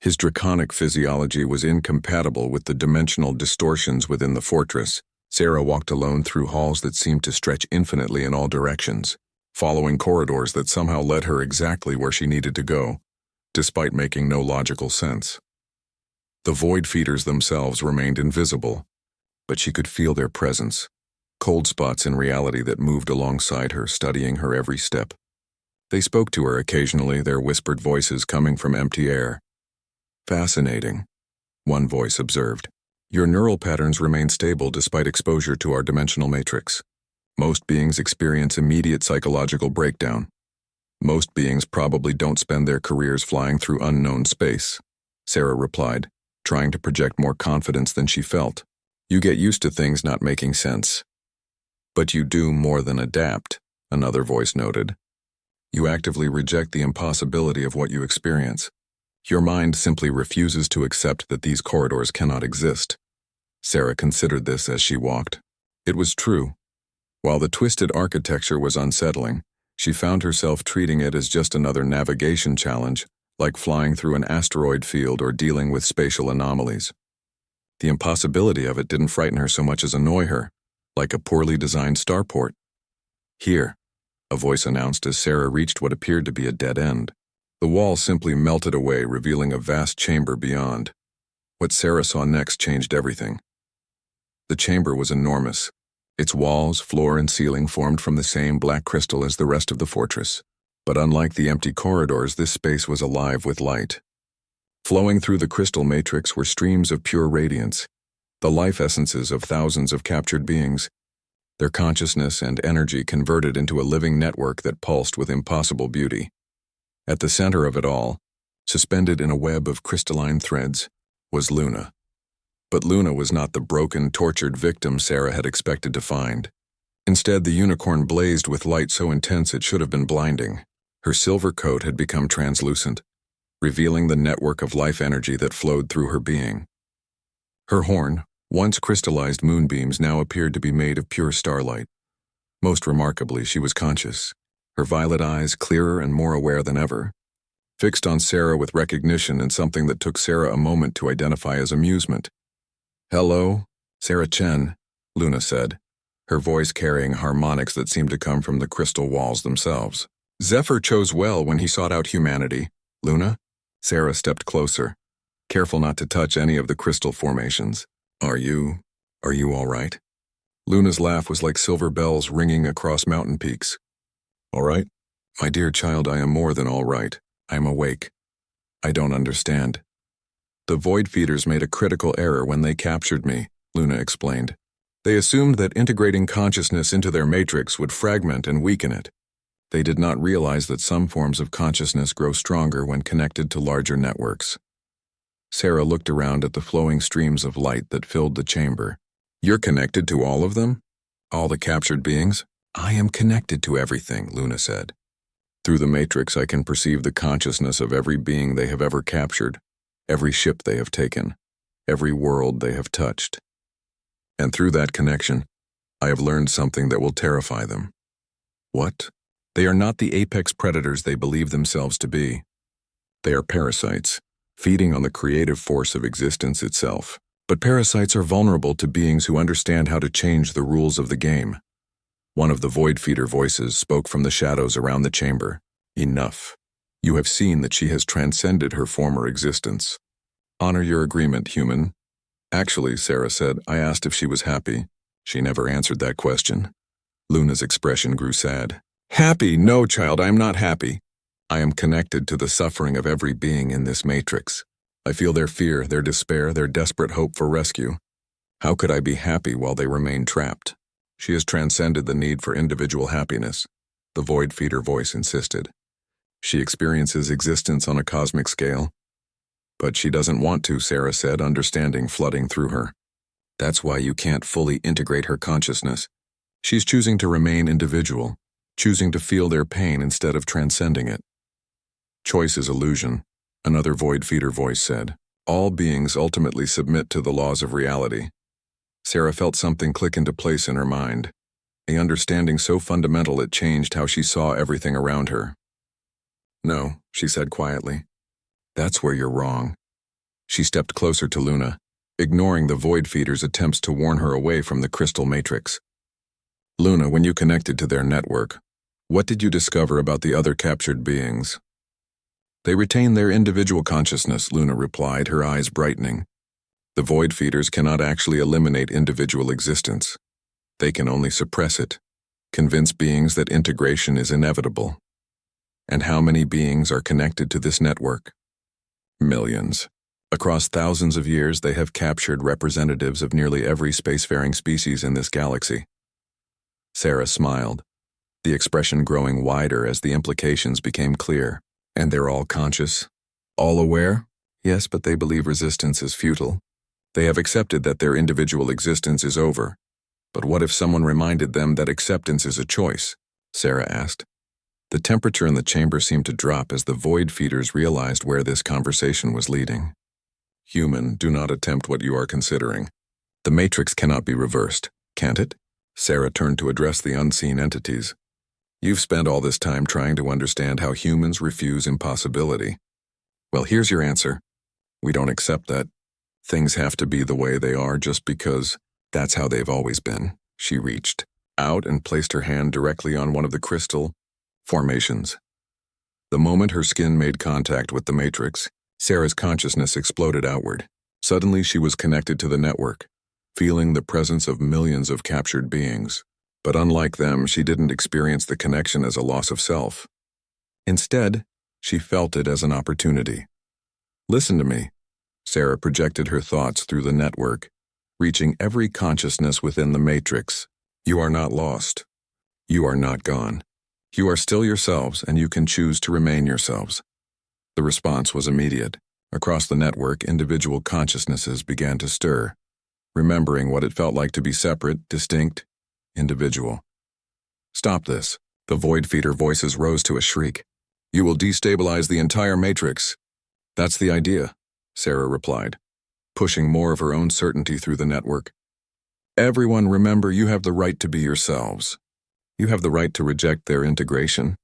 His draconic physiology was incompatible with the dimensional distortions within the fortress. Sarah walked alone through halls that seemed to stretch infinitely in all directions, following corridors that somehow led her exactly where she needed to go, despite making no logical sense. The void feeders themselves remained invisible, but she could feel their presence, cold spots in reality that moved alongside her, studying her every step. They spoke to her occasionally, their whispered voices coming from empty air. Fascinating, one voice observed. Your neural patterns remain stable despite exposure to our dimensional matrix. Most beings experience immediate psychological breakdown. Most beings probably don't spend their careers flying through unknown space, Sarah replied, trying to project more confidence than she felt. You get used to things not making sense. But you do more than adapt, another voice noted. You actively reject the impossibility of what you experience. Your mind simply refuses to accept that these corridors cannot exist. Sarah considered this as she walked. It was true. While the twisted architecture was unsettling, she found herself treating it as just another navigation challenge, like flying through an asteroid field or dealing with spatial anomalies. The impossibility of it didn't frighten her so much as annoy her, like a poorly designed starport. Here, a voice announced as Sarah reached what appeared to be a dead end. The wall simply melted away, revealing a vast chamber beyond. What Sarah saw next changed everything. The chamber was enormous. Its walls, floor, and ceiling formed from the same black crystal as the rest of the fortress. But unlike the empty corridors, this space was alive with light. Flowing through the crystal matrix were streams of pure radiance, the life essences of thousands of captured beings, their consciousness and energy converted into a living network that pulsed with impossible beauty. At the center of it all, suspended in a web of crystalline threads, was Luna. But Luna was not the broken, tortured victim Sarah had expected to find. Instead, the unicorn blazed with light so intense it should have been blinding. Her silver coat had become translucent, revealing the network of life energy that flowed through her being. Her horn, once crystallized moonbeams, now appeared to be made of pure starlight. Most remarkably, she was conscious, her violet eyes clearer and more aware than ever, fixed on Sarah with recognition and something that took Sarah a moment to identify as amusement. "Hello, Sarah Chen," Luna said, her voice carrying harmonics that seemed to come from the crystal walls themselves. "Zephyr chose well when he sought out humanity, Luna." Sarah stepped closer, careful not to touch any of the crystal formations. Are you all right?" Luna's laugh was like silver bells ringing across mountain peaks. "All right? My dear child, I am more than all right. I am awake. I don't understand. The void feeders made a critical error when they captured me," Luna explained. "They assumed that integrating consciousness into their matrix would fragment and weaken it. They did not realize that some forms of consciousness grow stronger when connected to larger networks." Sarah looked around at the flowing streams of light that filled the chamber. "You're connected to all of them? All the captured beings?" "I am connected to everything," Luna said. "Through the matrix I can perceive the consciousness of every being they have ever captured, every ship they have taken, every world they have touched. And through that connection, I have learned something that will terrify them." "What?" "They are not the apex predators they believe themselves to be. They are parasites, feeding on the creative force of existence itself. But parasites are vulnerable to beings who understand how to change the rules of the game." One of the void feeder voices spoke from the shadows around the chamber. "Enough. You have seen that she has transcended her former existence. Honor your agreement, human." "Actually," Sarah said, "I asked if she was happy. She never answered that question." Luna's expression grew sad. "Happy? No, child, I am not happy. I am connected to the suffering of every being in this matrix. I feel their fear, their despair, their desperate hope for rescue. How could I be happy while they remain trapped?" "She has transcended the need for individual happiness," the void feeder voice insisted. "She experiences existence on a cosmic scale." "But she doesn't want to," Sarah said, understanding flooding through her. "That's why you can't fully integrate her consciousness. She's choosing to remain individual, choosing to feel their pain instead of transcending it." Choice is illusion, another void feeder voice said. All beings ultimately submit to the laws of reality. Sarah felt something click into place in her mind, a understanding so fundamental it changed how she saw everything around her. No, she said quietly. That's where you're wrong. She stepped closer to Luna, ignoring the void feeder's attempts to warn her away from the crystal matrix. Luna, when you connected to their network, what did you discover about the other captured beings? They retain their individual consciousness, Luna replied, her eyes brightening. The void feeders cannot actually eliminate individual existence. They can only suppress it, convince beings that integration is inevitable. And how many beings are connected to this network? Millions. Across thousands of years, they have captured representatives of nearly every spacefaring species in this galaxy. Sarah smiled, the expression growing wider as the implications became clear. And they're all conscious? All aware? Yes, but they believe resistance is futile. They have accepted that their individual existence is over. But what if someone reminded them that acceptance is a choice? Sarah asked. The temperature in the chamber seemed to drop as the void feeders realized where this conversation was leading. Human, do not attempt what you are considering. The matrix cannot be reversed, can't it? Sarah turned to address the unseen entities. You've spent all this time trying to understand how humans refuse impossibility. Well, here's your answer. We don't accept that. Things have to be the way they are just because that's how they've always been. She reached out and placed her hand directly on one of the crystal formations. The moment her skin made contact with the matrix, Sarah's consciousness exploded outward. Suddenly she was connected to the network, feeling the presence of millions of captured beings. But unlike them, she didn't experience the connection as a loss of self. Instead, she felt it as an opportunity. Listen to me. Sarah projected her thoughts through the network, reaching every consciousness within the matrix. You are not lost. You are not gone. You are still yourselves, and you can choose to remain yourselves. The response was immediate. Across the network, individual consciousnesses began to stir, remembering what it felt like to be separate, distinct, individual. Stop this. The void feeder voices rose to a shriek. You will destabilize the entire matrix. That's the idea, Sarah replied, pushing more of her own certainty through the network. Everyone, remember, you have the right to be yourselves. You have the right to reject their integration.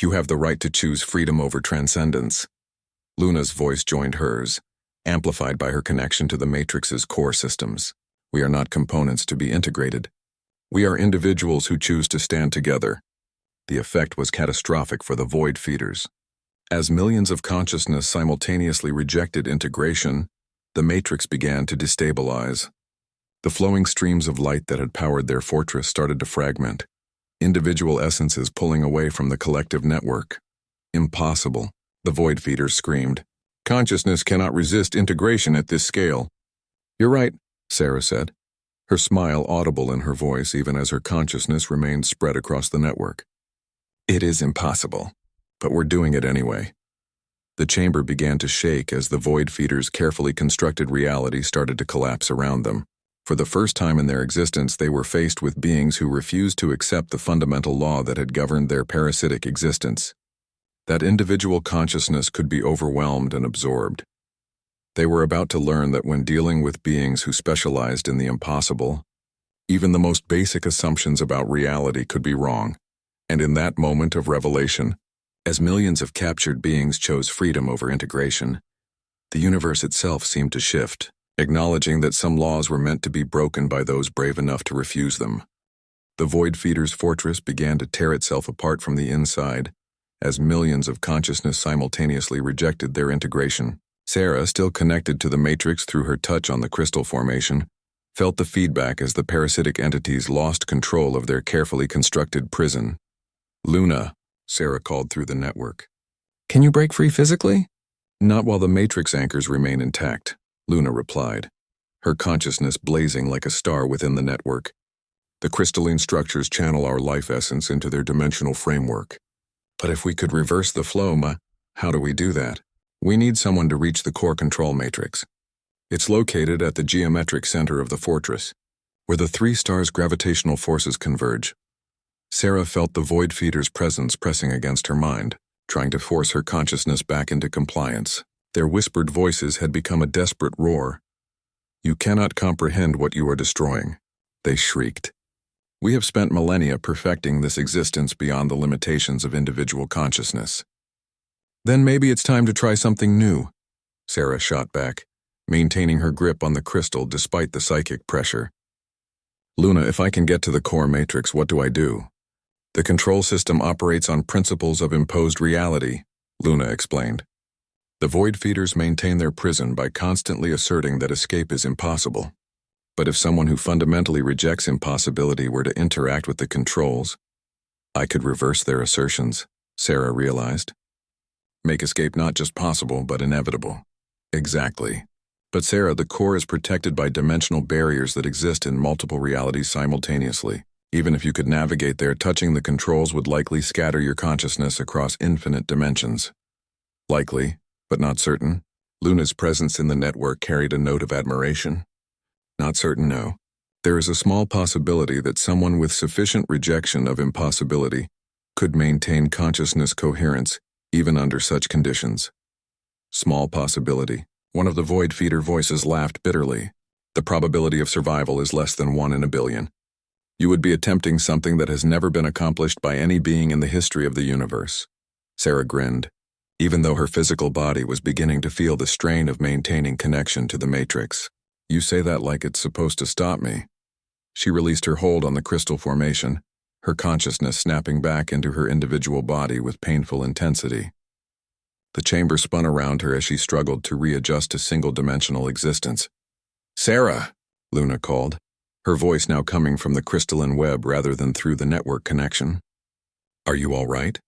You have the right to choose freedom over transcendence. Luna's voice joined hers, amplified by her connection to the matrix's core systems. We are not components to be integrated. We are individuals who choose to stand together. The effect was catastrophic for the void feeders. As millions of consciousness simultaneously rejected integration, the matrix began to destabilize. The flowing streams of light that had powered their fortress started to fragment, individual essences pulling away from the collective network. Impossible, the void feeders screamed. Consciousness cannot resist integration at this scale. You're right, Sarah said, her smile audible in her voice even as her consciousness remained spread across the network. It is impossible, but we're doing it anyway. The chamber began to shake as the void feeders' carefully constructed reality started to collapse around them. For the first time in their existence, they were faced with beings who refused to accept the fundamental law that had governed their parasitic existence. That individual consciousness could be overwhelmed and absorbed. They were about to learn that when dealing with beings who specialized in the impossible, even the most basic assumptions about reality could be wrong. And in that moment of revelation, as millions of captured beings chose freedom over integration, the universe itself seemed to shift, acknowledging that some laws were meant to be broken by those brave enough to refuse them. The void feeder's fortress began to tear itself apart from the inside, as millions of consciousness simultaneously rejected their integration. Sarah, still connected to the matrix through her touch on the crystal formation, felt the feedback as the parasitic entities lost control of their carefully constructed prison. Luna, Sarah called through the network. Can you break free physically? Not while the matrix anchors remain intact, Luna replied, her consciousness blazing like a star within the network. The crystalline structures channel our life essence into their dimensional framework. But if we could reverse the flow, how do we do that? We need someone to reach the core control matrix. It's located at the geometric center of the fortress, where the 3 stars' gravitational forces converge. Sarah felt the void feeder's presence pressing against her mind. trying to force her consciousness back into compliance. Their whispered voices had become a desperate roar. "You cannot comprehend what you are destroying," they shrieked. "We have spent millennia perfecting this existence beyond the limitations of individual consciousness." "Then maybe it's time to try something new," Sarah shot back, maintaining her grip on the crystal despite the psychic pressure. "Luna, if I can get to the core matrix, what do I do?" "The control system operates on principles of imposed reality," Luna explained. "The Void Feeders maintain their prison by constantly asserting that escape is impossible. But if someone who fundamentally rejects impossibility were to interact with the controls, I could reverse their assertions," Sarah realized. "Make escape not just possible, but inevitable." "Exactly. But Sarah, the core is protected by dimensional barriers that exist in multiple realities simultaneously. Even if you could navigate there, touching the controls would likely scatter your consciousness across infinite dimensions." "Likely, but not certain." Luna's presence in the network carried a note of admiration. "Not certain, no. There is a small possibility that someone with sufficient rejection of impossibility could maintain consciousness coherence even under such conditions." "Small possibility." One of the Void Feeder voices laughed bitterly. "The probability of survival is less than 1 in a billion. You would be attempting something that has never been accomplished by any being in the history of the universe." Sarah grinned, even though her physical body was beginning to feel the strain of maintaining connection to the Matrix. "You say that like it's supposed to stop me." She released her hold on the crystal formation, her consciousness snapping back into her individual body with painful intensity. The chamber spun around her as she struggled to readjust to single-dimensional existence. "Sarah!" Luna called, her voice now coming from the crystalline web rather than through the network connection. "Are you all right?"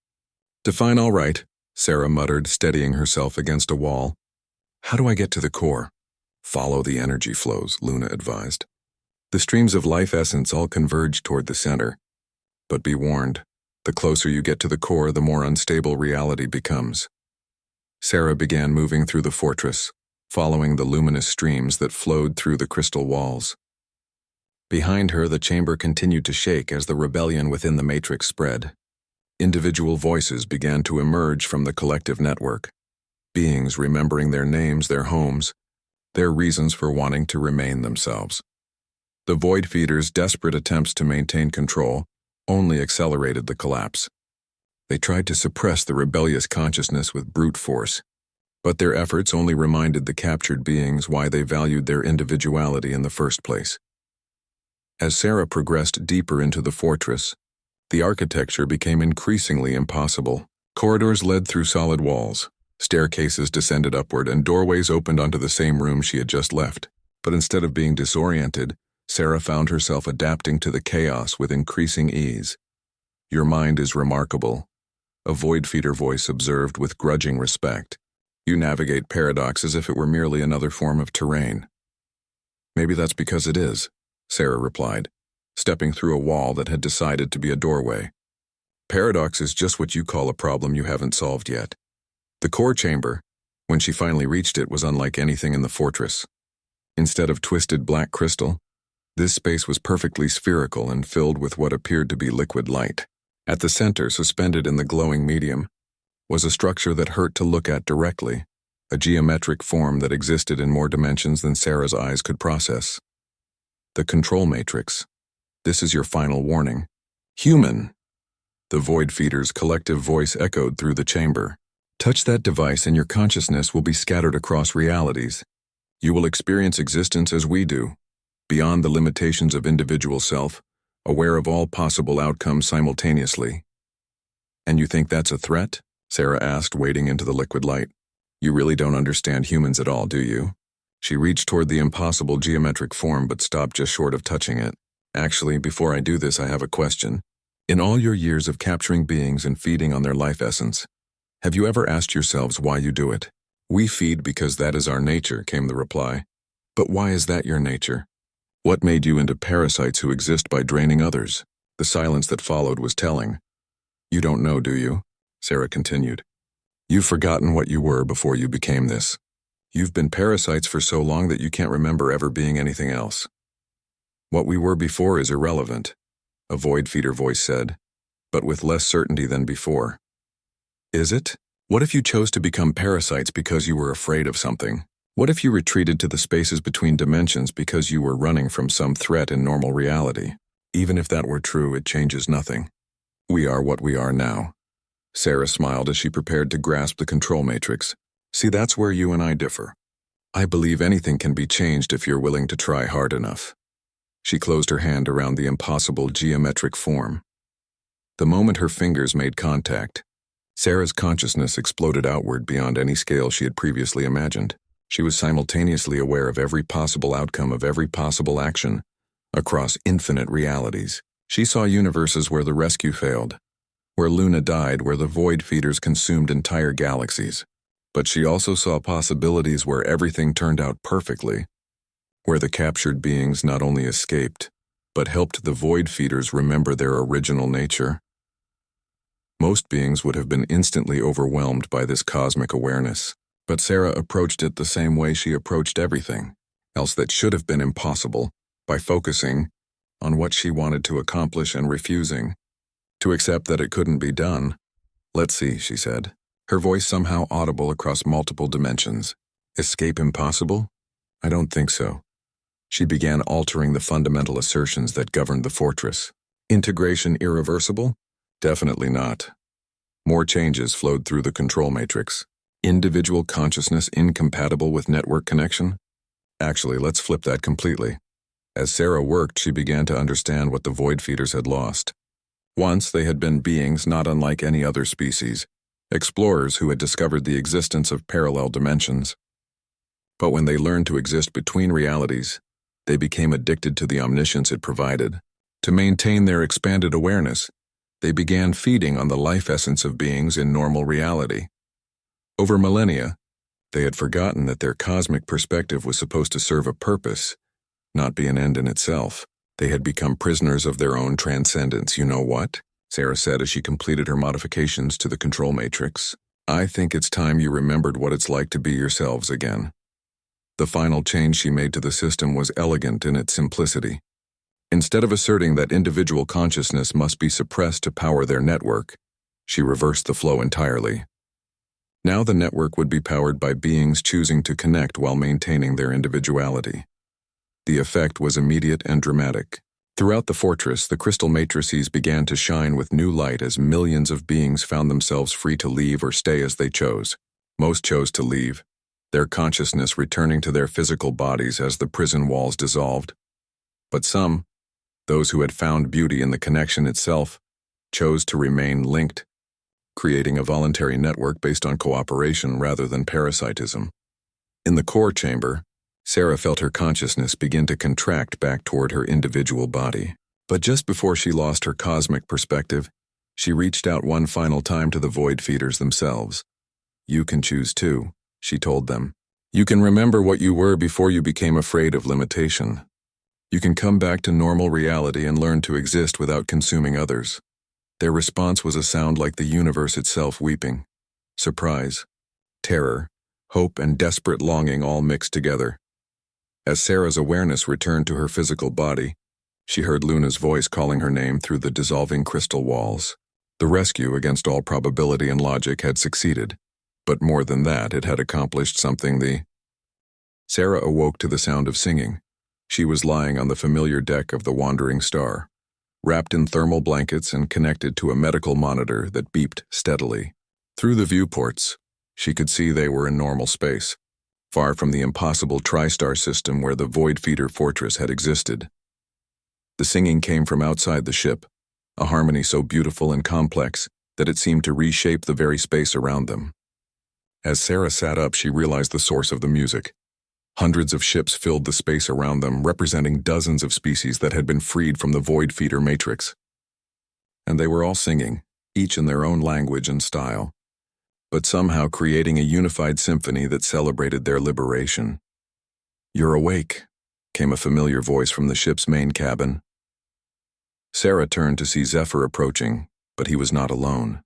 "Define all right," Sarah muttered, steadying herself against a wall. "How do I get to the core?" "Follow the energy flows," Luna advised. "The streams of life essence all converge toward the center. But be warned, the closer you get to the core, the more unstable reality becomes." Sarah began moving through the fortress, following the luminous streams that flowed through the crystal walls. Behind her, the chamber continued to shake as the rebellion within the Matrix spread. Individual voices began to emerge from the collective network, beings remembering their names, their homes, their reasons for wanting to remain themselves. The Void Feeders' desperate attempts to maintain control only accelerated the collapse. They tried to suppress the rebellious consciousness with brute force, but their efforts only reminded the captured beings why they valued their individuality in the first place. As Sarah progressed deeper into the fortress, the architecture became increasingly impossible. Corridors led through solid walls, staircases descended upward, and doorways opened onto the same room she had just left. But instead of being disoriented, Sarah found herself adapting to the chaos with increasing ease. "Your mind is remarkable," a Void Feeder voice observed with grudging respect. "You navigate paradox as if it were merely another form of terrain." "Maybe that's because it is," Sarah replied, stepping through a wall that had decided to be a doorway. "Paradox is just what you call a problem you haven't solved yet." The core chamber, when she finally reached it, was unlike anything in the fortress. Instead of twisted black crystal, this space was perfectly spherical and filled with what appeared to be liquid light. At the center, suspended in the glowing medium, was a structure that hurt to look at directly, a geometric form that existed in more dimensions than Sarah's eyes could process. "The control matrix. This is your final warning. Human!" The Void Feeder's collective voice echoed through the chamber. "Touch that device and your consciousness will be scattered across realities. You will experience existence as we do, beyond the limitations of individual self, aware of all possible outcomes simultaneously." "And you think that's a threat?" Sarah asked, wading into the liquid light. "You really don't understand humans at all, do you?" She reached toward the impossible geometric form but stopped just short of touching it. "Actually, before I do this, I have a question. In all your years of capturing beings and feeding on their life essence, have you ever asked yourselves why you do it?" "We feed because that is our nature," came the reply. "But why is that your nature? What made you into parasites who exist by draining others?" The silence that followed was telling. "You don't know, do you?" Sarah continued. "You've forgotten what you were before you became this. You've been parasites for so long that you can't remember ever being anything else. What we were before is irrelevant," a Void Feeder voice said, but with less certainty than before. Is it? What if you chose to become parasites because you were afraid of something? What if you retreated to the spaces between dimensions because you were running from some threat in normal reality? Even if that were true, it changes nothing. We are what we are now. Sarah smiled as she prepared to grasp the control matrix. See, that's where you and I differ. I believe anything can be changed if you're willing to try hard enough. She closed her hand around the impossible geometric form. The moment her fingers made contact, Sarah's consciousness exploded outward beyond any scale she had previously imagined. She was simultaneously aware of every possible outcome of every possible action across infinite realities. She saw universes where the rescue failed, where Luna died, where the void feeders consumed entire galaxies. But she also saw possibilities where everything turned out perfectly, where the captured beings not only escaped, but helped the void feeders remember their original nature. Most beings would have been instantly overwhelmed by this cosmic awareness, but Sarah approached it the same way she approached everything else that should have been impossible, by focusing on what she wanted to accomplish and refusing to accept that it couldn't be done. Let's see, she said, her voice somehow audible across multiple dimensions. Escape impossible? I don't think so. She began altering the fundamental assertions that governed the fortress. Integration irreversible? Definitely not. More changes flowed through the control matrix. Individual consciousness incompatible with network connection? Actually, let's flip that completely. As Sarah worked, she began to understand what the void feeders had lost. Once they had been beings not unlike any other species, explorers who had discovered the existence of parallel dimensions. But when they learned to exist between realities, they became addicted to the omniscience it provided. To maintain their expanded awareness, they began feeding on the life essence of beings in normal reality. Over millennia, they had forgotten that their cosmic perspective was supposed to serve a purpose, not be an end in itself. They had become prisoners of their own transcendence. You know what? Sarah said as she completed her modifications to the control matrix. I think it's time you remembered what it's like to be yourselves again. The final change she made to the system was elegant in its simplicity. Instead of asserting that individual consciousness must be suppressed to power their network, she reversed the flow entirely. Now the network would be powered by beings choosing to connect while maintaining their individuality. The effect was immediate and dramatic. Throughout the fortress, the crystal matrices began to shine with new light as millions of beings found themselves free to leave or stay as they chose. Most chose to leave, their consciousness returning to their physical bodies as the prison walls dissolved. But some, those who had found beauty in the connection itself, chose to remain linked, creating a voluntary network based on cooperation rather than parasitism. In the core chamber, Sarah felt her consciousness begin to contract back toward her individual body. But just before she lost her cosmic perspective, she reached out one final time to the void feeders themselves. You can choose too, she told them. You can remember what you were before you became afraid of limitation. You can come back to normal reality and learn to exist without consuming others. Their response was a sound like the universe itself weeping. Surprise, terror, hope, and desperate longing all mixed together. As Sarah's awareness returned to her physical body, she heard Luna's voice calling her name through the dissolving crystal walls. The rescue, against all probability and logic, had succeeded. But more than that, it had accomplished something. Sarah awoke to the sound of singing. She was lying on the familiar deck of the Wandering Star, wrapped in thermal blankets and connected to a medical monitor that beeped steadily. Through the viewports, she could see they were in normal space, far from the impossible tri-star system where the Void Feeder Fortress had existed. The singing came from outside the ship, a harmony so beautiful and complex that it seemed to reshape the very space around them. As Sarah sat up, she realized the source of the music. Hundreds of ships filled the space around them, representing dozens of species that had been freed from the Void Feeder Matrix. And they were all singing, each in their own language and style, but somehow creating a unified symphony that celebrated their liberation. You're awake, came a familiar voice from the ship's main cabin. Sarah turned to see Zephyr approaching, but he was not alone.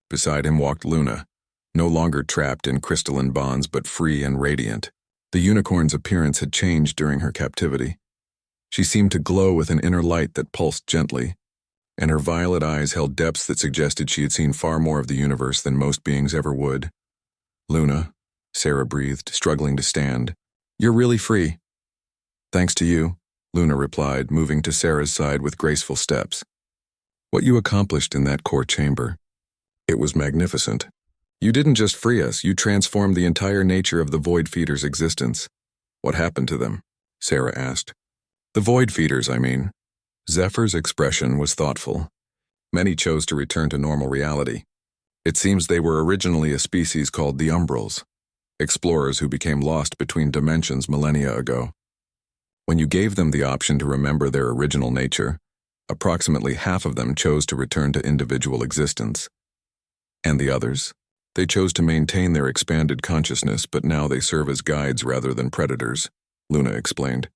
Beside him walked Luna, no longer trapped in crystalline bonds but free and radiant. The unicorn's appearance had changed during her captivity. She seemed to glow with an inner light that pulsed gently, and her violet eyes held depths that suggested she had seen far more of the universe than most beings ever would. "Luna," Sarah breathed, struggling to stand. "You're really free." "Thanks to you," Luna replied, moving to Sarah's side with graceful steps. "What you accomplished in that core chamber. It was magnificent. You didn't just free us, you transformed the entire nature of the Void Feeder's existence." "What happened to them?" Sarah asked. "The Void Feeders, I mean." Zephyr's expression was thoughtful. "Many chose to return to normal reality. It seems they were originally a species called the Umbrals, explorers who became lost between dimensions millennia ago. When you gave them the option to remember their original nature, approximately half of them chose to return to individual existence. And the others? They chose to maintain their expanded consciousness, but now they serve as guides rather than predators," Luna explained.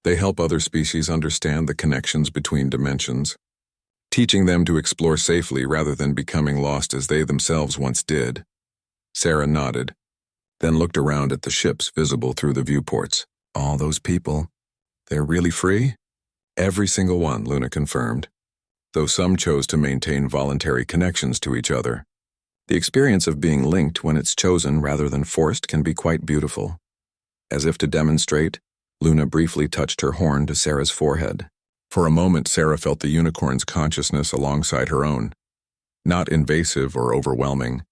"They help other species understand the connections between dimensions, teaching them to explore safely rather than becoming lost as they themselves once did." Sarah nodded, then looked around at the ships visible through the viewports. "All those people, they're really free?" "Every single one," Luna confirmed, though some chose to maintain voluntary connections to each other. The experience of being linked when it's chosen rather than forced can be quite beautiful. As if to demonstrate, Luna briefly touched her horn to Sarah's forehead. For a moment, Sarah felt the unicorn's consciousness alongside her own. Not invasive or overwhelming,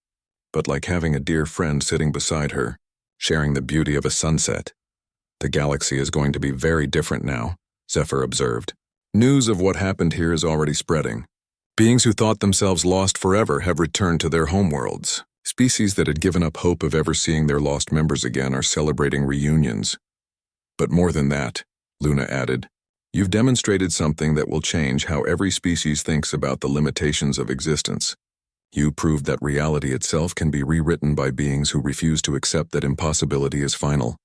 but like having a dear friend sitting beside her, sharing the beauty of a sunset. "The galaxy is going to be very different now," Zephyr observed. "News of what happened here is already spreading. Beings who thought themselves lost forever have returned to their homeworlds. Species that had given up hope of ever seeing their lost members again are celebrating reunions. But more than that," Luna added, "you've demonstrated something that will change how every species thinks about the limitations of existence. You proved that reality itself can be rewritten by beings who refuse to accept that impossibility is final."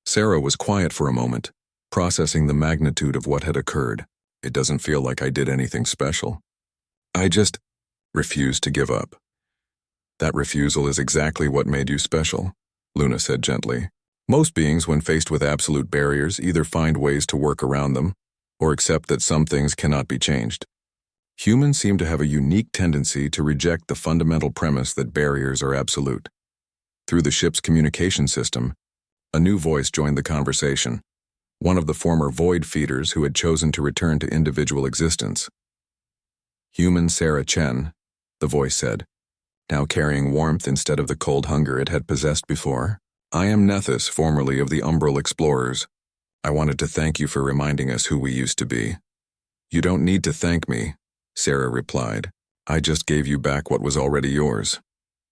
Sarah was quiet for a moment, processing the magnitude of what had occurred. "It doesn't feel like I did anything special. I just refused to give up." "That refusal is exactly what made you special," Luna said gently. "Most beings, when faced with absolute barriers, either find ways to work around them or accept that some things cannot be changed. Humans seem to have a unique tendency to reject the fundamental premise that barriers are absolute." Through the ship's communication system, a new voice joined the conversation, one of the former Void Feeders who had chosen to return to individual existence. "Human Sarah Chen," the voice said, now carrying warmth instead of the cold hunger it had possessed before. "I am Nethys, formerly of the Umbral Explorers. I wanted to thank you for reminding us who we used to be." "You don't need to thank me," Sarah replied. "I just gave you back what was already yours."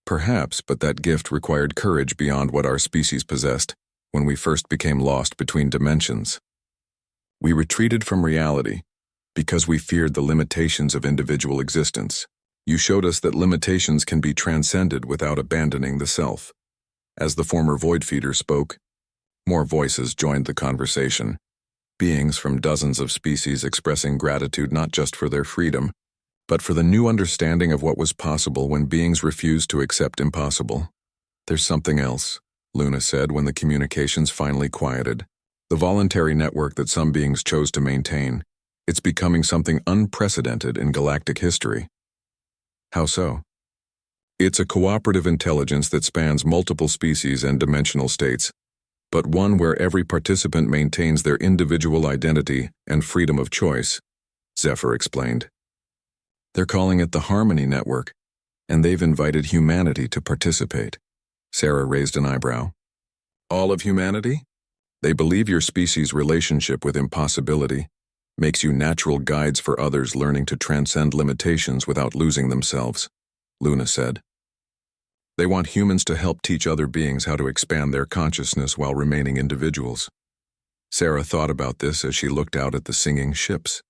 "Perhaps, but that gift required courage beyond what our species possessed when we first became lost between dimensions. We retreated from reality because we feared the limitations of individual existence. You showed us that limitations can be transcended without abandoning the self." As the former Void Feeder spoke, more voices joined the conversation, beings from dozens of species expressing gratitude not just for their freedom, but for the new understanding of what was possible when beings refused to accept impossible. "There's something else," Luna said when the communications finally quieted. "The voluntary network that some beings chose to maintain. It's becoming something unprecedented in galactic history." "How so?" "It's a cooperative intelligence that spans multiple species and dimensional states, but one where every participant maintains their individual identity and freedom of choice," Zephyr explained. "They're calling it the Harmony Network, and they've invited humanity to participate." Sarah raised an eyebrow. "All of humanity? They believe your species' relationship with impossibility makes you natural guides for others learning to transcend limitations without losing themselves," Luna said. "They want humans to help teach other beings how to expand their consciousness while remaining individuals." Sarah thought about this as she looked out at the singing ships.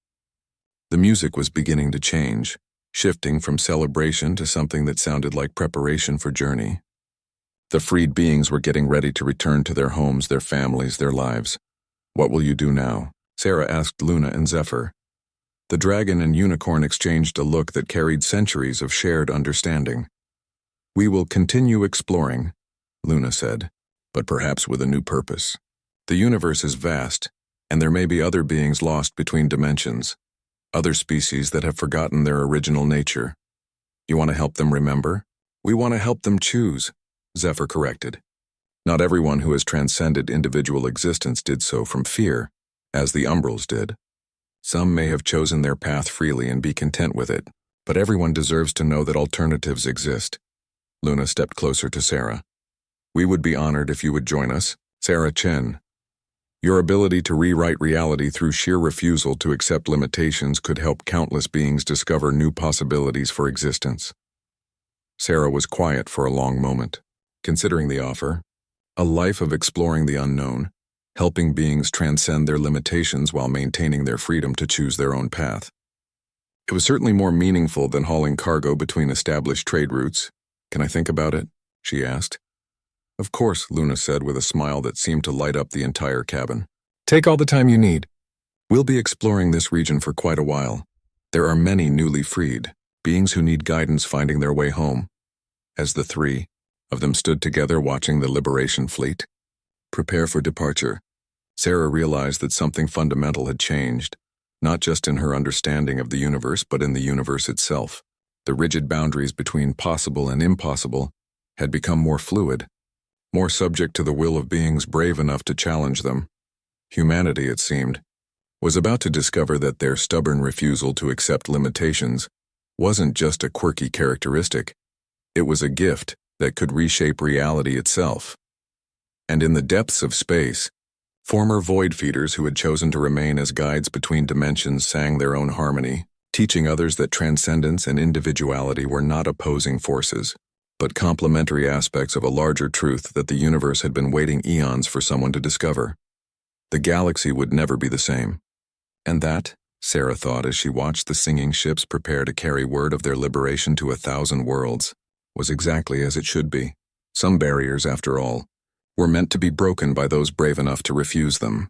The music was beginning to change, shifting from celebration to something that sounded like preparation for journey. The freed beings were getting ready to return to their homes, their families, their lives. "What will you do now?" Sarah asked Luna and Zephyr. The dragon and unicorn exchanged a look that carried centuries of shared understanding. "We will continue exploring," Luna said, "but perhaps with a new purpose. The universe is vast, and there may be other beings lost between dimensions. Other species that have forgotten their original nature. You want to help them remember? We want to help them choose, Zephyr corrected. Not everyone who has transcended individual existence did so from fear, as the Umbrals did. Some may have chosen their path freely and be content with it, but everyone deserves to know that alternatives exist. Luna stepped closer to Sarah. We would be honored if you would join us, Sarah Chen. Your ability to rewrite reality through sheer refusal to accept limitations could help countless beings discover new possibilities for existence. Sarah was quiet for a long moment, considering the offer. A life of exploring the unknown, helping beings transcend their limitations while maintaining their freedom to choose their own path. It was certainly more meaningful than hauling cargo between established trade routes. Can I think about it? She asked. Of course, Luna said with a smile that seemed to light up the entire cabin. Take all the time you need. We'll be exploring this region for quite a while. There are many newly freed, beings who need guidance finding their way home. As the three of them stood together watching the Liberation Fleet prepare for departure, Sarah realized that something fundamental had changed, not just in her understanding of the universe but in the universe itself. The rigid boundaries between possible and impossible had become more fluid, more subject to the will of beings brave enough to challenge them. Humanity, it seemed, was about to discover that their stubborn refusal to accept limitations wasn't just a quirky characteristic, it was a gift that could reshape reality itself. And in the depths of space, former void feeders who had chosen to remain as guides between dimensions sang their own harmony, teaching others that transcendence and individuality were not opposing forces, but complementary aspects of a larger truth that the universe had been waiting eons for someone to discover. The galaxy would never be the same. And that, Sarah thought as she watched the singing ships prepare to carry word of their liberation to 1,000 worlds, was exactly as it should be. Some barriers, after all, were meant to be broken by those brave enough to refuse them.